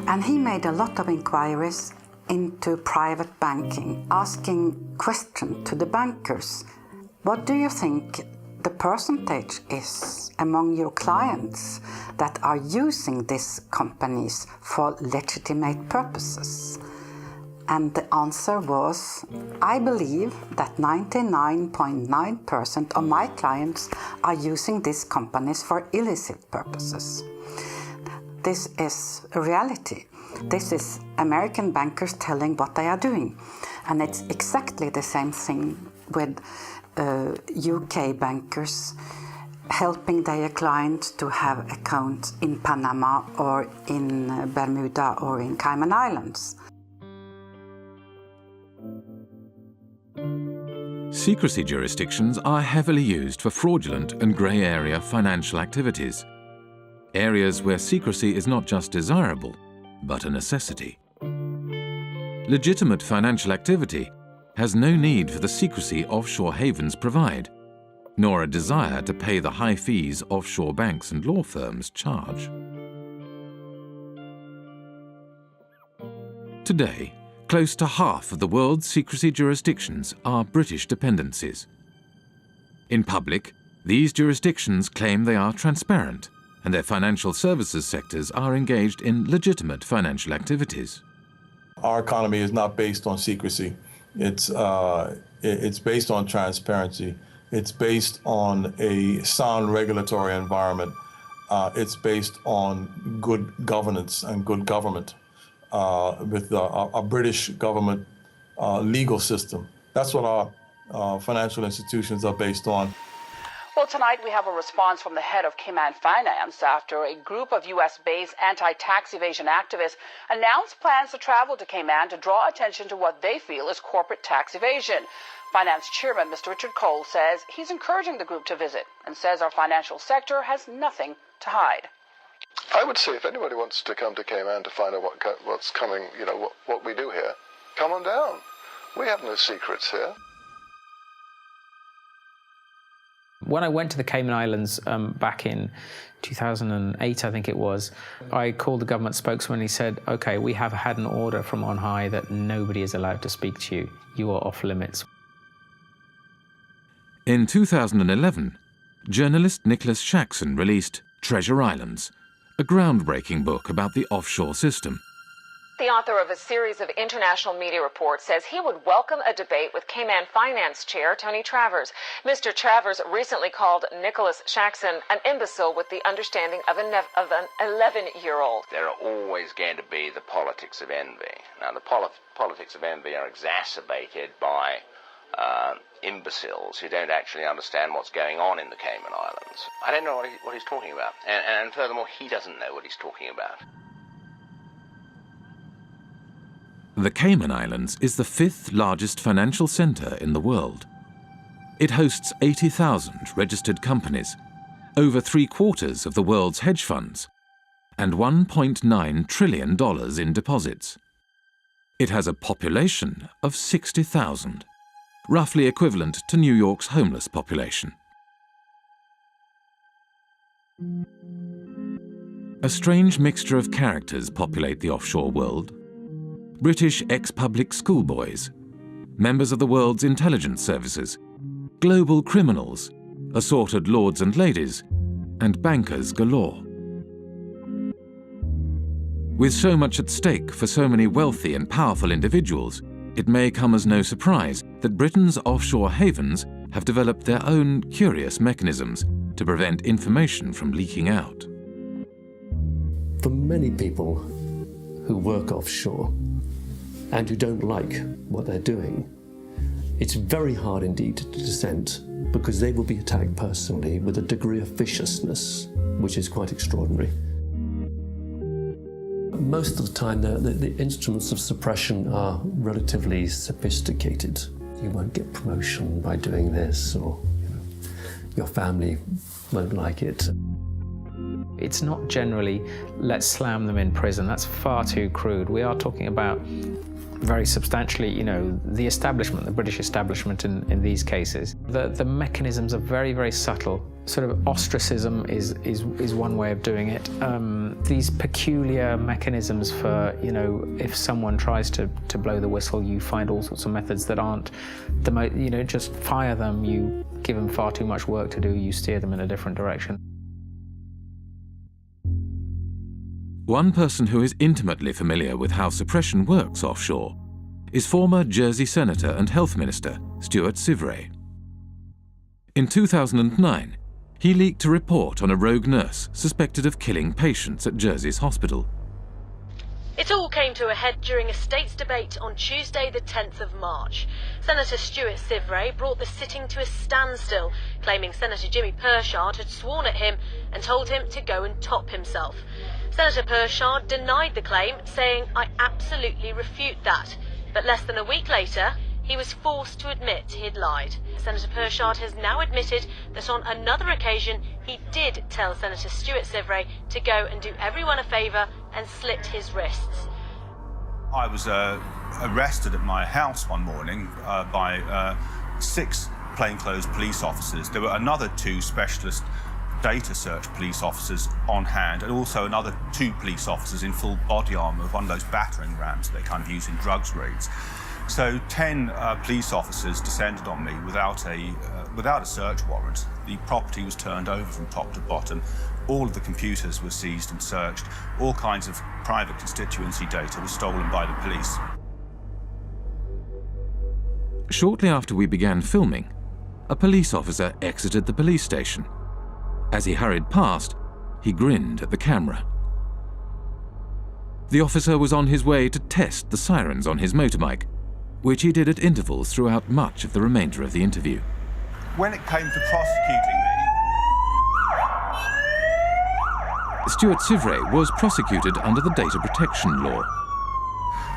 And he made a lot of inquiries into private banking, asking questions to the bankers. What do you think the percentage is among your clients that are using these companies for legitimate purposes? And the answer was, I believe that 99.9% of my clients are using these companies for illicit purposes. This is a reality. This is American bankers telling what they are doing. And it's exactly the same thing with UK bankers helping their clients to have accounts in Panama or in Bermuda or in Cayman Islands. Secrecy jurisdictions are heavily used for fraudulent and grey area financial activities, areas where secrecy is not just desirable, but a necessity. Legitimate financial activity has no need for the secrecy offshore havens provide, nor a desire to pay the high fees offshore banks and law firms charge. Today, close to half of the world's secrecy jurisdictions are British dependencies. In public, these jurisdictions claim they are transparent and their financial services sectors are engaged in legitimate financial activities. Our economy is not based on secrecy. It's based on transparency. It's based on a sound regulatory environment. It's based on good governance and good government with a British government legal system. That's what our financial institutions are based on. Well, tonight we have a response from the head of Cayman Finance after a group of U.S.-based anti-tax evasion activists announced plans to travel to Cayman to draw attention to what they feel is corporate tax evasion. Finance Chairman Mr. Richard Cole says he's encouraging the group to visit and says our financial sector has nothing to hide. I would say if anybody wants to come to Cayman to find out what's coming, you know, what we do here, come on down. We have no secrets here. When I went to the Cayman Islands back in 2008, I think it was, I called the government spokesman and he said, okay, we have had an order from on high that nobody is allowed to speak to you. You are off limits. In 2011, journalist Nicholas Shaxson released Treasure Islands, a groundbreaking book about the offshore system. The author of a series of international media reports says he would welcome a debate with Cayman Finance Chair Tony Travers. Mr. Travers recently called Nicholas Shaxson an imbecile with the understanding of an 11-year-old. There are always going to be the politics of envy. Now, the politics of envy are exacerbated by imbeciles who don't actually understand what's going on in the Cayman Islands. I don't know what he's talking about. And furthermore, he doesn't know what he's talking about. The Cayman Islands is the 5th largest financial centre in the world. It hosts 80,000 registered companies, over 3/4 of the world's hedge funds, and $1.9 trillion in deposits. It has a population of 60,000, roughly equivalent to New York's homeless population. A strange mixture of characters populate the offshore world. British ex-public schoolboys, members of the world's intelligence services, global criminals, assorted lords and ladies, and bankers galore. With so much at stake for so many wealthy and powerful individuals, it may come as no surprise that Britain's offshore havens have developed their own curious mechanisms to prevent information from leaking out. For many people who work offshore and who don't like what they're doing, it's very hard indeed to dissent, because they will be attacked personally with a degree of viciousness which is quite extraordinary. Most of the time the instruments of suppression are relatively sophisticated. You won't get promotion by doing this, or your family won't like it. It's not generally, let's slam them in prison. That's far too crude. We are talking about very substantially, the establishment, the British establishment in these cases. The mechanisms are very, very subtle. Sort of ostracism is one way of doing it. These peculiar mechanisms for, if someone tries to blow the whistle, you find all sorts of methods that aren't the most, just fire them, you give them far too much work to do, you steer them in a different direction. One person who is intimately familiar with how suppression works offshore is former Jersey Senator and Health Minister Stuart Sivray. In 2009, he leaked a report on a rogue nurse suspected of killing patients at Jersey's hospital. It all came to a head during a state's debate on Tuesday the 10th of March. Senator Stuart Sivray brought the sitting to a standstill, claiming Senator Jimmy Pershard had sworn at him and told him to go and top himself. Senator Pershard denied the claim, saying, "I absolutely refute that." But less than a week later, he was forced to admit he had lied. Senator Pershard has now admitted that on another occasion he did tell Senator Stuart Sivray to go and do everyone a favour and slit his wrists. I was arrested at my house one morning by 6 plainclothes police officers. There were another 2 specialist data search police officers on hand, and also another 2 police officers in full body armour of one of those battering rams they kind of use in drugs raids. So 10 police officers descended on me without a search warrant. The property was turned over from top to bottom. All of the computers were seized and searched. All kinds of private constituency data was stolen by the police. Shortly after we began filming, a police officer exited the police station. As he hurried past, he grinned at the camera. The officer was on his way to test the sirens on his motorbike, which he did at intervals throughout much of the remainder of the interview. When it came to prosecuting me, Stuart Sivray was prosecuted under the data protection law.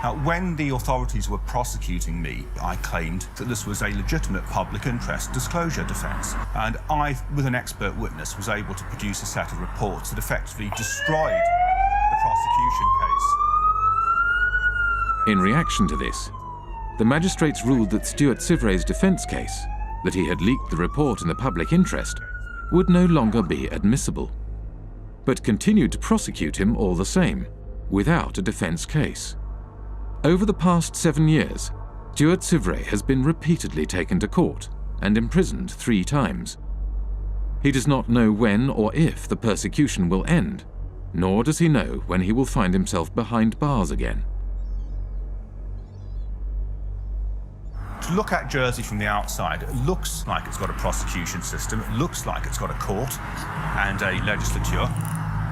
Now, when the authorities were prosecuting me, I claimed that this was a legitimate public interest disclosure defence, and I, with an expert witness, was able to produce a set of reports that effectively destroyed the prosecution case. In reaction to this, the magistrates ruled that Stuart Sivray's defence case, that he had leaked the report in the public interest, would no longer be admissible, but continued to prosecute him all the same, without a defence case. Over the past 7 years, Stuart Sivray has been repeatedly taken to court and imprisoned 3 times. He does not know when or if the persecution will end, nor does he know when he will find himself behind bars again. To look at Jersey from the outside, it looks like it's got a prosecution system, it looks like it's got a court and a legislature,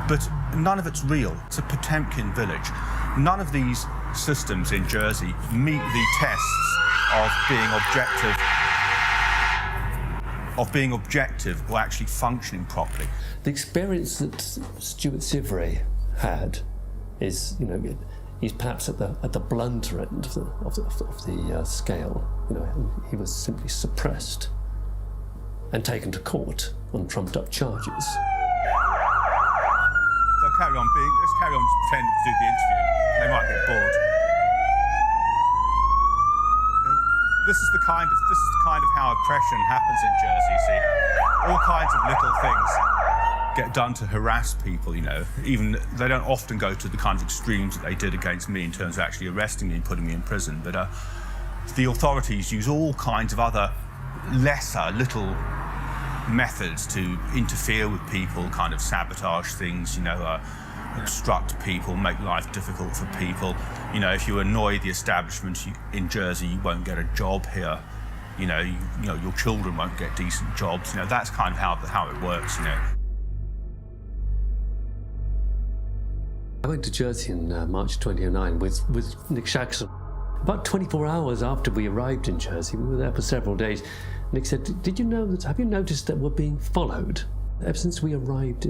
but none of it's real. It's a Potemkin village. None of these systems in Jersey meet the tests of being objective or actually functioning properly. The experience that Stuart Sivray had is, he's perhaps at the blunter end of the scale. He was simply suppressed and taken to court on trumped-up charges. So let's carry on pretending to do the interview. They might get bored. This is the kind of how oppression happens in Jersey. You see, all kinds of little things get done to harass people. Even they don't often go to the kind of extremes that they did against me in terms of actually arresting me and putting me in prison. But the authorities use all kinds of other lesser little methods to interfere with people, kind of sabotage things. Obstruct people, make life difficult for people. If you annoy the establishment in Jersey, you won't get a job here. Your children won't get decent jobs. That's kind of how it works. I went to Jersey in March 2009 with Nick Shaxson. About 24 hours after we arrived in Jersey, we were there for several days. Nick said, have you noticed that we're being followed? Ever since we arrived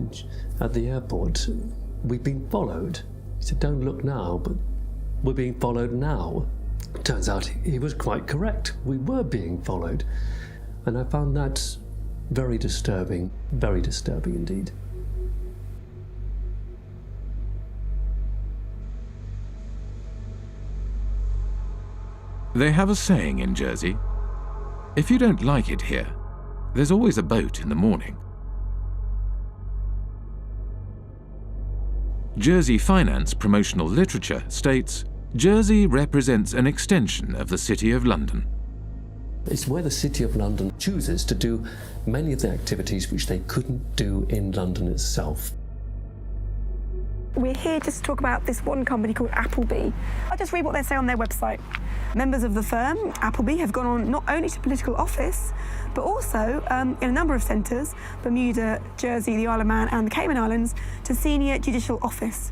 at the airport, we've been followed. He said, don't look now, but we're being followed now. Turns out he was quite correct. We were being followed. And I found that very disturbing indeed. They have a saying in Jersey, if you don't like it here, there's always a boat in the morning. Jersey Finance promotional literature states, Jersey represents an extension of the City of London. It's where the City of London chooses to do many of the activities which they couldn't do in London itself. We're here just to talk about this one company called Appleby. I'll just read what they say on their website. Members of the firm, Appleby, have gone on not only to political office, but also in a number of centres, Bermuda, Jersey, the Isle of Man and the Cayman Islands, to senior judicial office.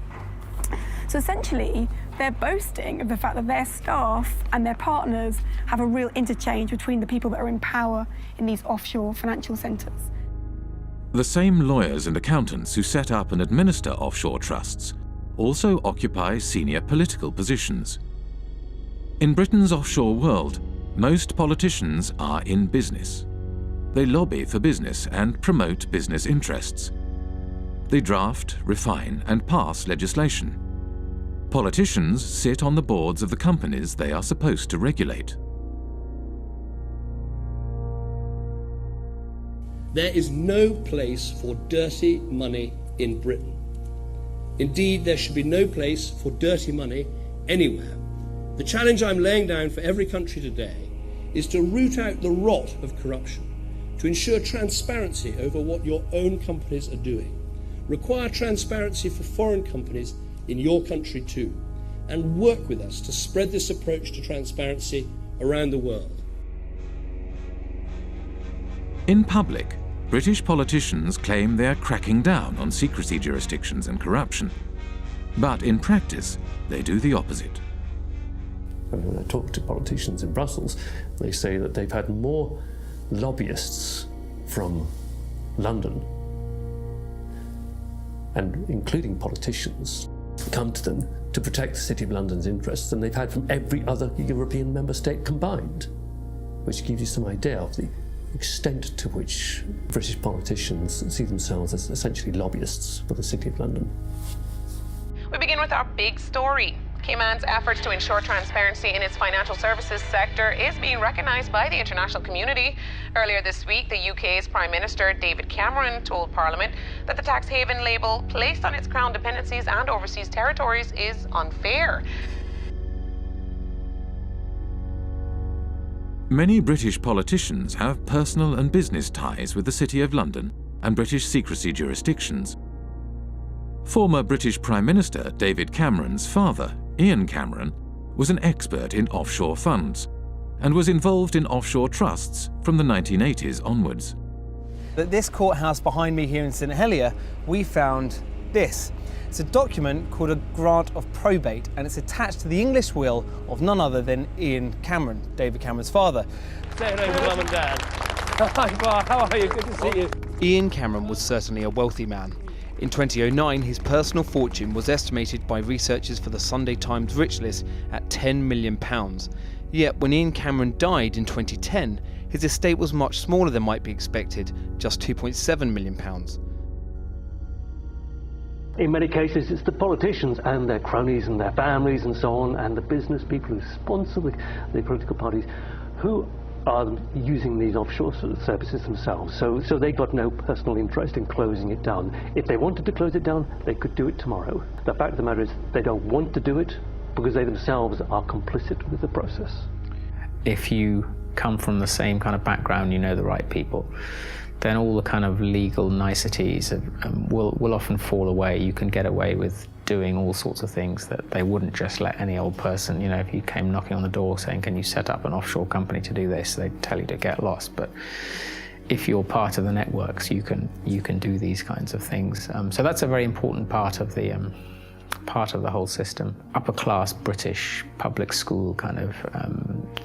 So essentially, they're boasting of the fact that their staff and their partners have a real interchange between the people that are in power in these offshore financial centres. The same lawyers and accountants who set up and administer offshore trusts also occupy senior political positions. In Britain's offshore world, Most politicians are in business. They lobby for business and promote business interests. They draft, refine, and pass legislation. Politicians sit on the boards of the companies they are supposed to regulate. There is no place for dirty money in Britain. Indeed, there should be no place for dirty money anywhere. The challenge I'm laying down for every country today is to root out the rot of corruption, to ensure transparency over what your own companies are doing, require transparency for foreign companies in your country too, and work with us to spread this approach to transparency around the world. In public, British politicians claim they are cracking down on secrecy jurisdictions and corruption. But in practice, they do the opposite. When I talk to politicians in Brussels, they say that they've had more lobbyists from London, and including politicians, come to them to protect the City of London's interests than they've had from every other European member state combined, which gives you some idea of the extent to which British politicians see themselves as essentially lobbyists for the City of London. We begin with our big story. Cayman's efforts to ensure transparency in its financial services sector is being recognised by the international community. Earlier this week, the UK's Prime Minister David Cameron told Parliament that the tax haven label placed on its crown dependencies and overseas territories is unfair. Many British politicians have personal and business ties with the City of London and British secrecy jurisdictions. Former British Prime Minister David Cameron's father, Ian Cameron, was an expert in offshore funds and was involved in offshore trusts from the 1980s onwards. At this courthouse behind me here in St Helier, we found this. It's a document called a grant of probate, and it's attached to the English will of none other than Ian Cameron, David Cameron's father. Say hello to Mum and Dad. Hi, Bar, how are you? Good to see you. Ian Cameron was certainly a wealthy man. In 2009, his personal fortune was estimated by researchers for the Sunday Times Rich List at £10 million. Yet when Ian Cameron died in 2010, his estate was much smaller than might be expected, just £2.7 million. In many cases, it's the politicians and their cronies and their families and so on, and the business people who sponsor the political parties, who are using these offshore services themselves. So they've got no personal interest in closing it down. If they wanted to close it down, they could do it tomorrow. The fact of the matter is they don't want to do it because they themselves are complicit with the process. If you come from the same kind of background, you know the right people, then all the kind of legal niceties will often fall away. You can get away with doing all sorts of things that they wouldn't just let any old person, you know, if you came knocking on the door saying, can you set up an offshore company to do this, they'd tell you to get lost. But if you're part of the networks, you can do these kinds of things. So that's a very important part of the whole system. Upper class British public school kind of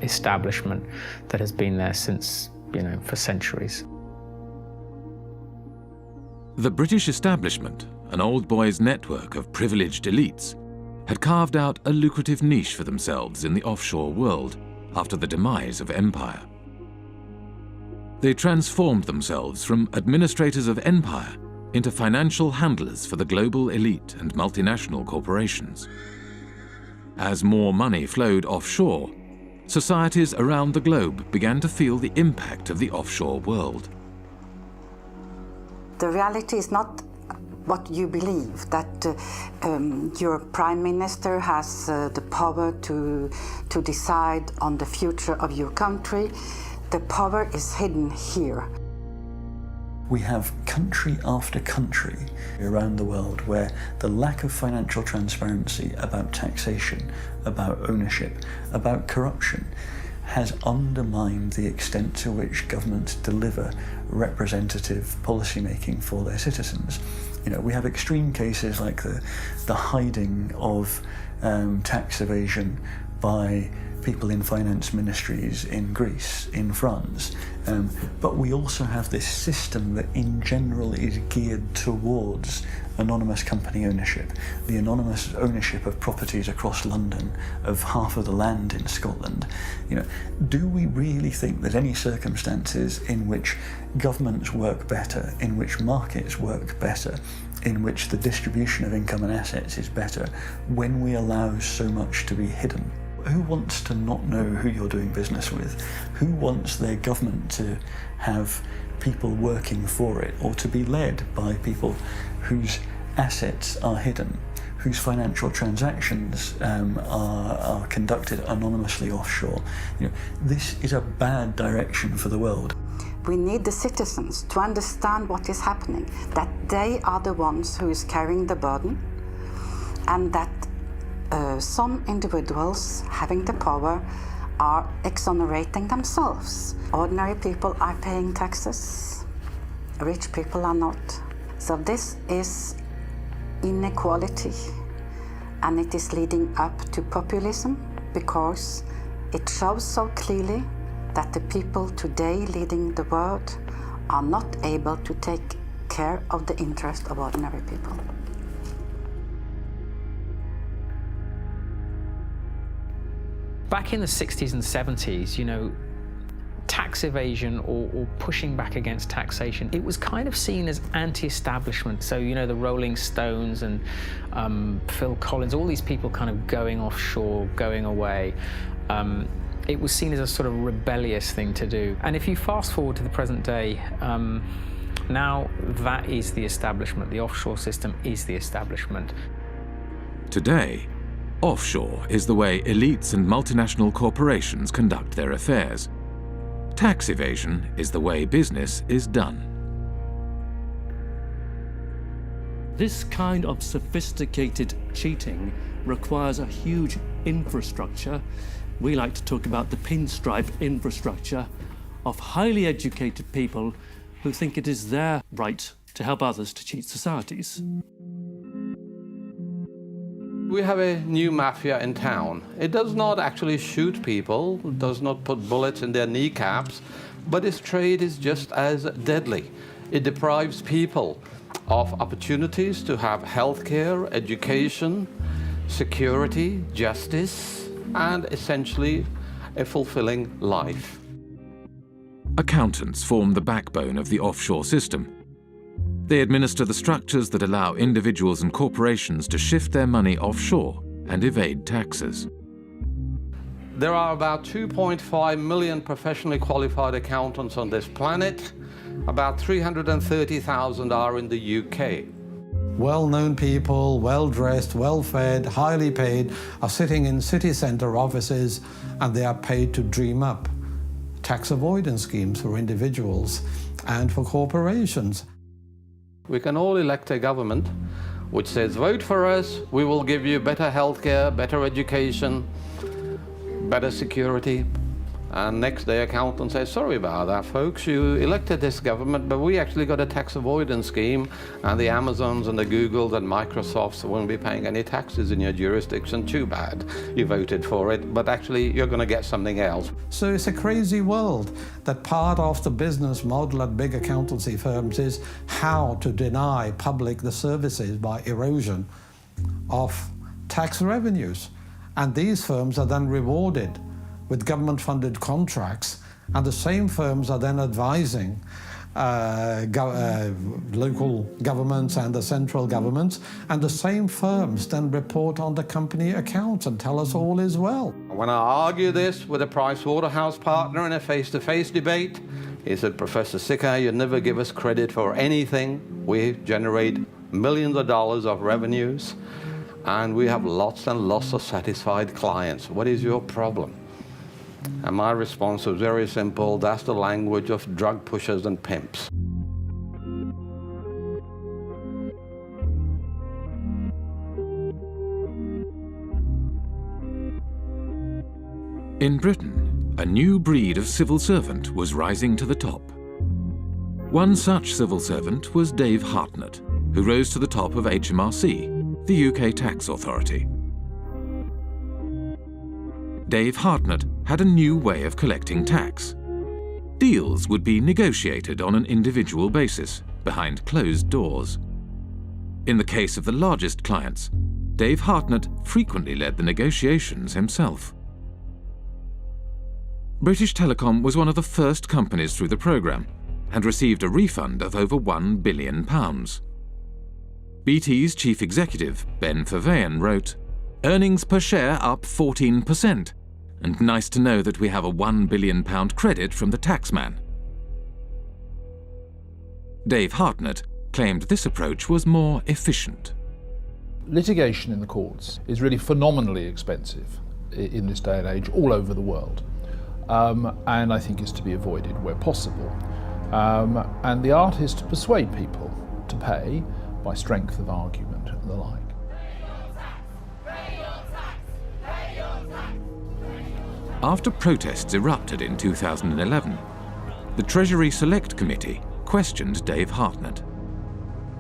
establishment that has been there since, you know, for centuries. The British establishment, an old boys' network of privileged elites, had carved out a lucrative niche for themselves in the offshore world after the demise of empire. They transformed themselves from administrators of empire into financial handlers for the global elite and multinational corporations. As more money flowed offshore, societies around the globe began to feel the impact of the offshore world. The reality is not what you believe, that your prime minister has the power to decide on the future of your country. The power is hidden here. We have country after country around the world where the lack of financial transparency about taxation, about ownership, about corruption has undermined the extent to which governments deliver representative policymaking for their citizens. You know, we have extreme cases like the hiding of tax evasion by people in finance ministries in Greece, in France, but we also have this system that in general is geared towards anonymous company ownership, the anonymous ownership of properties across London, of half of the land in Scotland. You know, do we really think that any circumstances in which governments work better, in which markets work better, in which the distribution of income and assets is better, when we allow so much to be hidden? Who wants to not know who you're doing business with? Who wants their government to have people working for it, or to be led by people whose assets are hidden, whose financial transactions are conducted anonymously offshore? You know, this is a bad direction for the world. We need the citizens to understand what is happening, that they are the ones who is carrying the burden, and that some individuals having the power are exonerating themselves. Ordinary people are paying taxes, rich people are not. So this is inequality, and it is leading up to populism, because it shows so clearly that the people today leading the world are not able to take care of the interest of ordinary people. Back in the 60s and 70s, you know, tax evasion or pushing back against taxation, it was kind of seen as anti-establishment. So, you know, the Rolling Stones and Phil Collins, all these people kind of going offshore, going away. It was seen as a sort of rebellious thing to do. And if you fast forward to the present day, now that is the establishment. The offshore system is the establishment. Today, offshore is the way elites and multinational corporations conduct their affairs. Tax evasion is the way business is done. This kind of sophisticated cheating requires a huge infrastructure. We like to talk about the pinstripe infrastructure of highly educated people who think it is their right to help others to cheat societies. We have a new mafia in town. It does not actually shoot people, does not put bullets in their kneecaps, but its trade is just as deadly. It deprives people of opportunities to have healthcare, education, security, justice, and essentially a fulfilling life. Accountants form the backbone of the offshore system. They administer the structures that allow individuals and corporations to shift their money offshore and evade taxes. There are about 2.5 million professionally qualified accountants on this planet. About 330,000 are in the UK. Well-known people, well-dressed, well-fed, highly paid, are sitting in city centre offices, and they are paid to dream up tax avoidance schemes for individuals and for corporations. We can all elect a government which says, vote for us, we will give you better healthcare, better education, better security. And next day accountants say, sorry about that folks, you elected this government, but we actually got a tax avoidance scheme, and the Amazons and the Googles and Microsofts won't be paying any taxes in your jurisdiction. Too bad you voted for it, but actually you're going to get something else. So it's a crazy world that part of the business model at big accountancy firms is how to deny public the services by erosion of tax revenues. And these firms are then rewarded with government-funded contracts, and the same firms are then advising local governments and the central governments, and the same firms then report on the company accounts and tell us all is well. When I argue this with a Pricewaterhouse partner in a face-to-face debate, he said, Professor Sicker, you never give us credit for anything. We generate millions of dollars of revenues, and we have lots and lots of satisfied clients. What is your problem? And my response was very simple, that's the language of drug pushers and pimps. In Britain, a new breed of civil servant was rising to the top. One such civil servant was Dave Hartnett, who rose to the top of HMRC, the UK tax authority. Dave Hartnett had a new way of collecting tax. Deals would be negotiated on an individual basis, behind closed doors. In the case of the largest clients, Dave Hartnett frequently led the negotiations himself. British Telecom was one of the first companies through the programme and received a refund of over £1 billion. BT's chief executive, Ben Verweyen, wrote, "Earnings per share up 14%, and nice to know that we have a £1 billion credit from the taxman." Dave Hartnett claimed this approach was more efficient. Litigation in the courts is really phenomenally expensive in this day and age all over the world, and I think is to be avoided where possible. And the art is to persuade people to pay by strength of argument and the like. After protests erupted in 2011, the Treasury Select Committee questioned Dave Hartnett.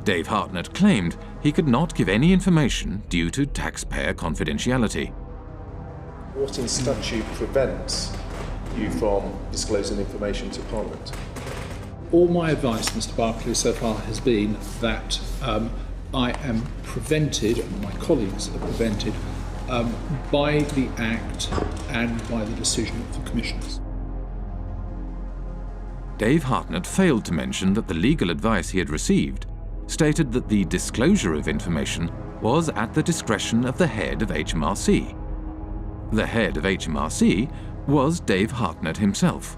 Dave Hartnett claimed he could not give any information due to taxpayer confidentiality. What in statute prevents you from disclosing information to Parliament? All my advice, Mr. Barclay, so far has been that I am prevented, and my colleagues are prevented, by the Act and by the decision of the Commissioners. Dave Hartnett failed to mention that the legal advice he had received stated that the disclosure of information was at the discretion of the head of HMRC. The head of HMRC was Dave Hartnett himself.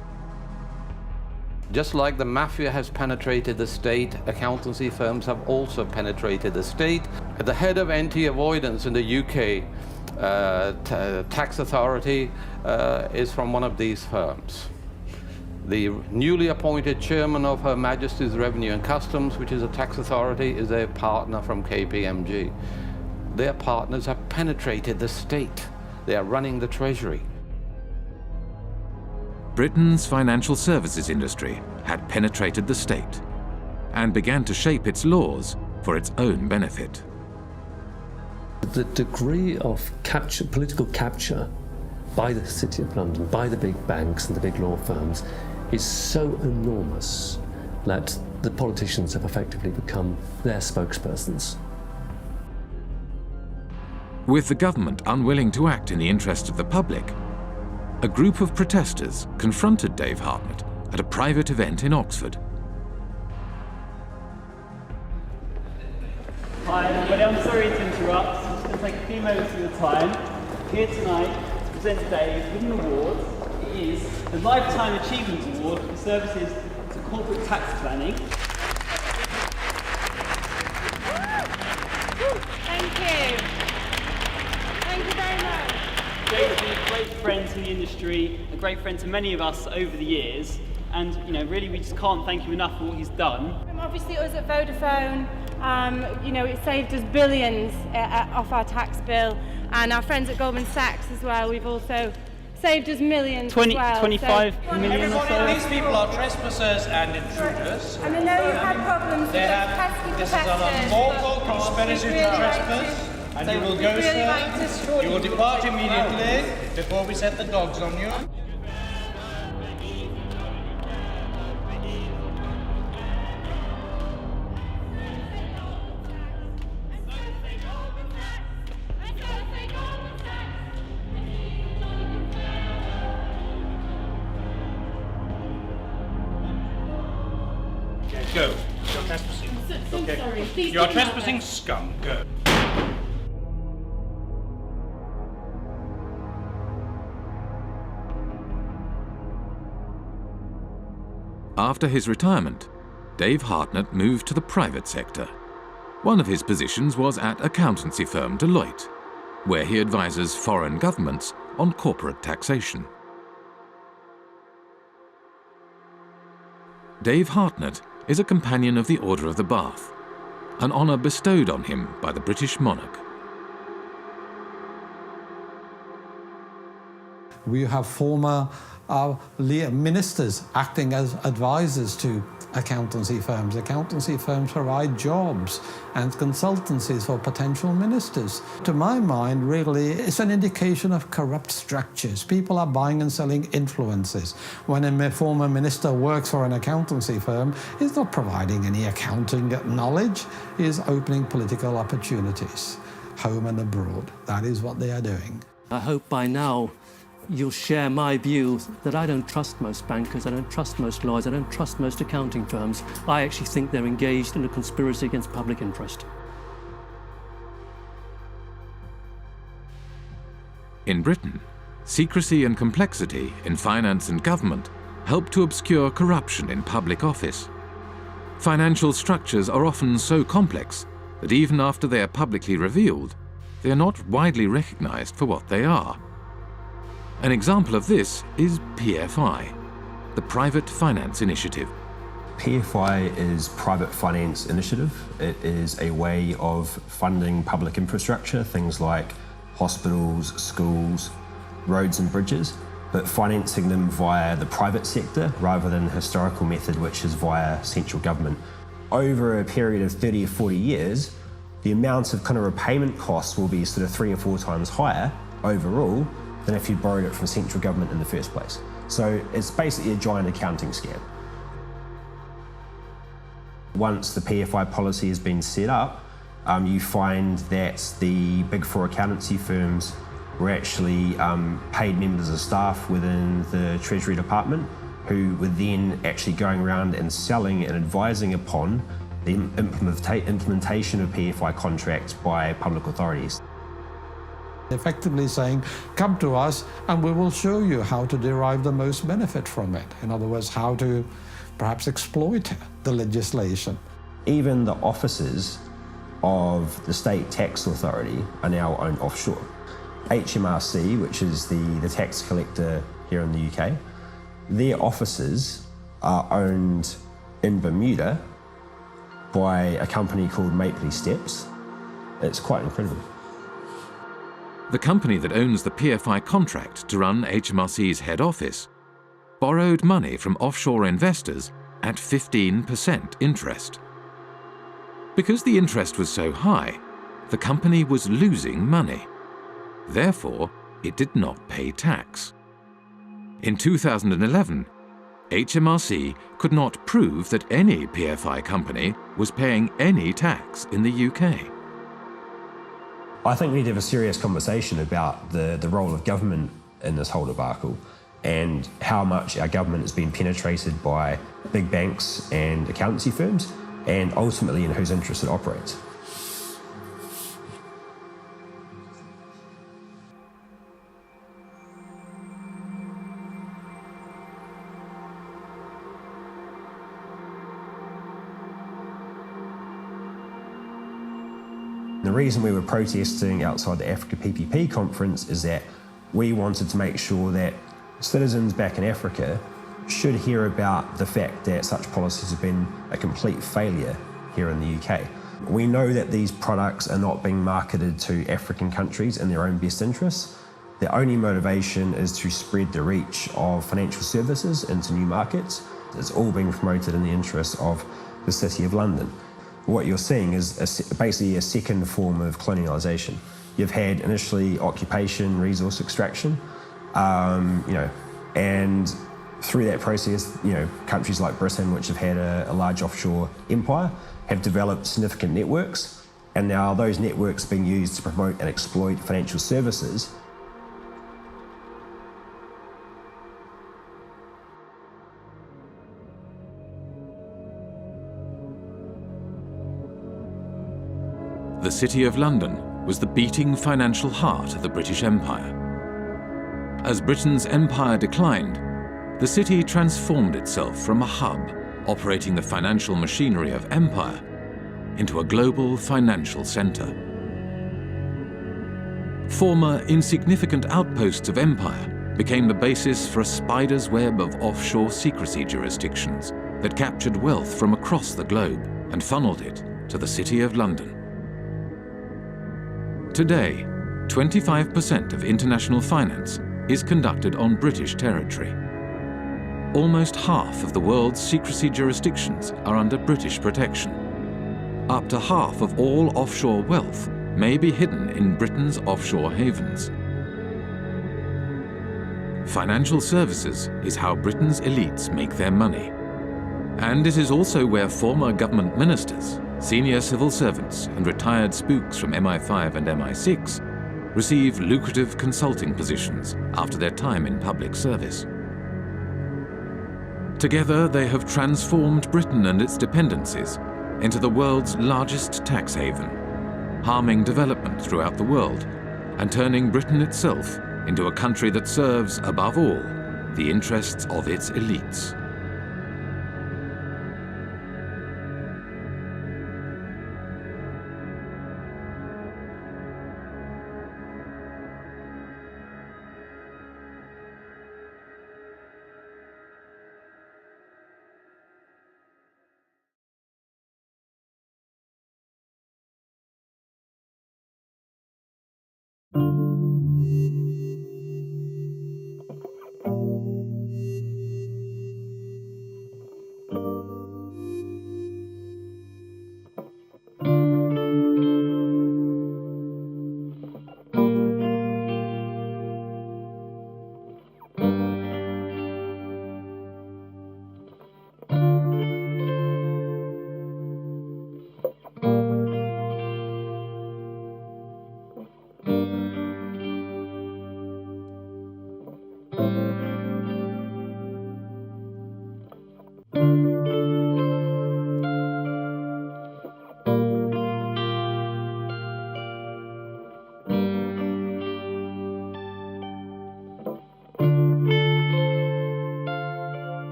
Just like the mafia has penetrated the state, accountancy firms have also penetrated the state. At the head of anti-avoidance in the UK, tax authority is from one of these firms. The newly appointed chairman of Her Majesty's Revenue and Customs, which is a tax authority, is a partner from KPMG. Their partners have penetrated the state. They are running the Treasury. Britain's financial services industry had penetrated the state and began to shape its laws for its own benefit. The degree of political capture by the City of London, by the big banks and the big law firms, is so enormous that the politicians have effectively become their spokespersons. With the government unwilling to act in the interest of the public, a group of protesters confronted Dave Hartnett at a private event in Oxford. Hi everybody, I'm sorry to interrupt. I'm just going to take a few moments of your time. Here tonight to present Dave with an award. It is the Lifetime Achievement Award for services to corporate tax planning. Thank you. Thank you very much. Dave's been a great friend to the industry, a great friend to many of us over the years, and really we just can't thank him enough for what he's done. Obviously us at Vodafone, it saved us billions off our tax bill, and our friends at Goldman Sachs as well, we've also saved us millions as well. 25 million or so. These people are trespassers and intruders. And I know you've had problems with this is an unlawful conspiracy to trespass. And you will go, sir. You will depart immediately before we set the dogs on you. Go. You're trespassing. So sorry. Please you are trespassing, scum. Go. After his retirement, Dave Hartnett moved to the private sector. One of his positions was at accountancy firm Deloitte, where he advises foreign governments on corporate taxation. Dave Hartnett is a companion of the Order of the Bath, an honour bestowed on him by the British monarch. We have former ministers acting as advisors to accountancy firms. Accountancy firms provide jobs and consultancies for potential ministers. To my mind, really, it's an indication of corrupt structures. People are buying and selling influences. When a former minister works for an accountancy firm, he's not providing any accounting knowledge. He's opening political opportunities, home and abroad. That is what they are doing. I hope by now you'll share my view that I don't trust most bankers, I don't trust most lawyers, I don't trust most accounting firms. I actually think they're engaged in a conspiracy against public interest. In Britain, secrecy and complexity in finance and government help to obscure corruption in public office. Financial structures are often so complex that even after they are publicly revealed, they are not widely recognized for what they are. An example of this is PFI, the Private Finance Initiative. PFI is Private Finance Initiative. It is a way of funding public infrastructure, things like hospitals, schools, roads and bridges, but financing them via the private sector rather than the historical method, which is via central government. Over a period of 30 or 40 years, the amount of kind of repayment costs will be sort of 3 or 4 times higher overall than if you borrowed it from central government in the first place. So it's basically a giant accounting scam. Once the PFI policy has been set up, you find that the big 4 accountancy firms were actually paid members of staff within the Treasury Department who were then actually going around and selling and advising upon the implementation of PFI contracts by public authorities. Effectively saying, come to us and we will show you how to derive the most benefit from it. In other words, how to perhaps exploit the legislation. Even the offices of the state tax authority are now owned offshore. HMRC, which is the tax collector here in the UK, their offices are owned in Bermuda by a company called Mapley Steps. It's quite incredible. The company that owns the PFI contract to run HMRC's head office borrowed money from offshore investors at 15% interest. Because the interest was so high, the company was losing money. Therefore, it did not pay tax. In 2011, HMRC could not prove that any PFI company was paying any tax in the UK. I think we need to have a serious conversation about the role of government in this whole debacle and how much our government has been penetrated by big banks and accountancy firms and ultimately in whose interest it operates. The reason we were protesting outside the Africa PPP conference is that we wanted to make sure that citizens back in Africa should hear about the fact that such policies have been a complete failure here in the UK. We know that these products are not being marketed to African countries in their own best interests. Their only motivation is to spread the reach of financial services into new markets. It's all being promoted in the interest of the City of London. What you're seeing is basically a second form of colonialisation. You've had initially occupation, resource extraction, and through that process, countries like Britain, which have had a large offshore empire, have developed significant networks, and now those networks are being used to promote and exploit financial services. The City of London was the beating financial heart of the British Empire. As Britain's empire declined, the city transformed itself from a hub operating the financial machinery of empire into a global financial centre. Former insignificant outposts of empire became the basis for a spider's web of offshore secrecy jurisdictions that captured wealth from across the globe and funneled it to the City of London. Today, 25% of international finance is conducted on British territory. almost half of the world's secrecy jurisdictions are under British protection. Up to half of all offshore wealth may be hidden in Britain's offshore havens. Financial services is how Britain's elites make their money. And it is also where former government ministers, senior civil servants and retired spooks from MI5 and MI6 receive lucrative consulting positions after their time in public service. Together, they have transformed Britain and its dependencies into the world's largest tax haven, harming development throughout the world and turning Britain itself into a country that serves, above all, the interests of its elites.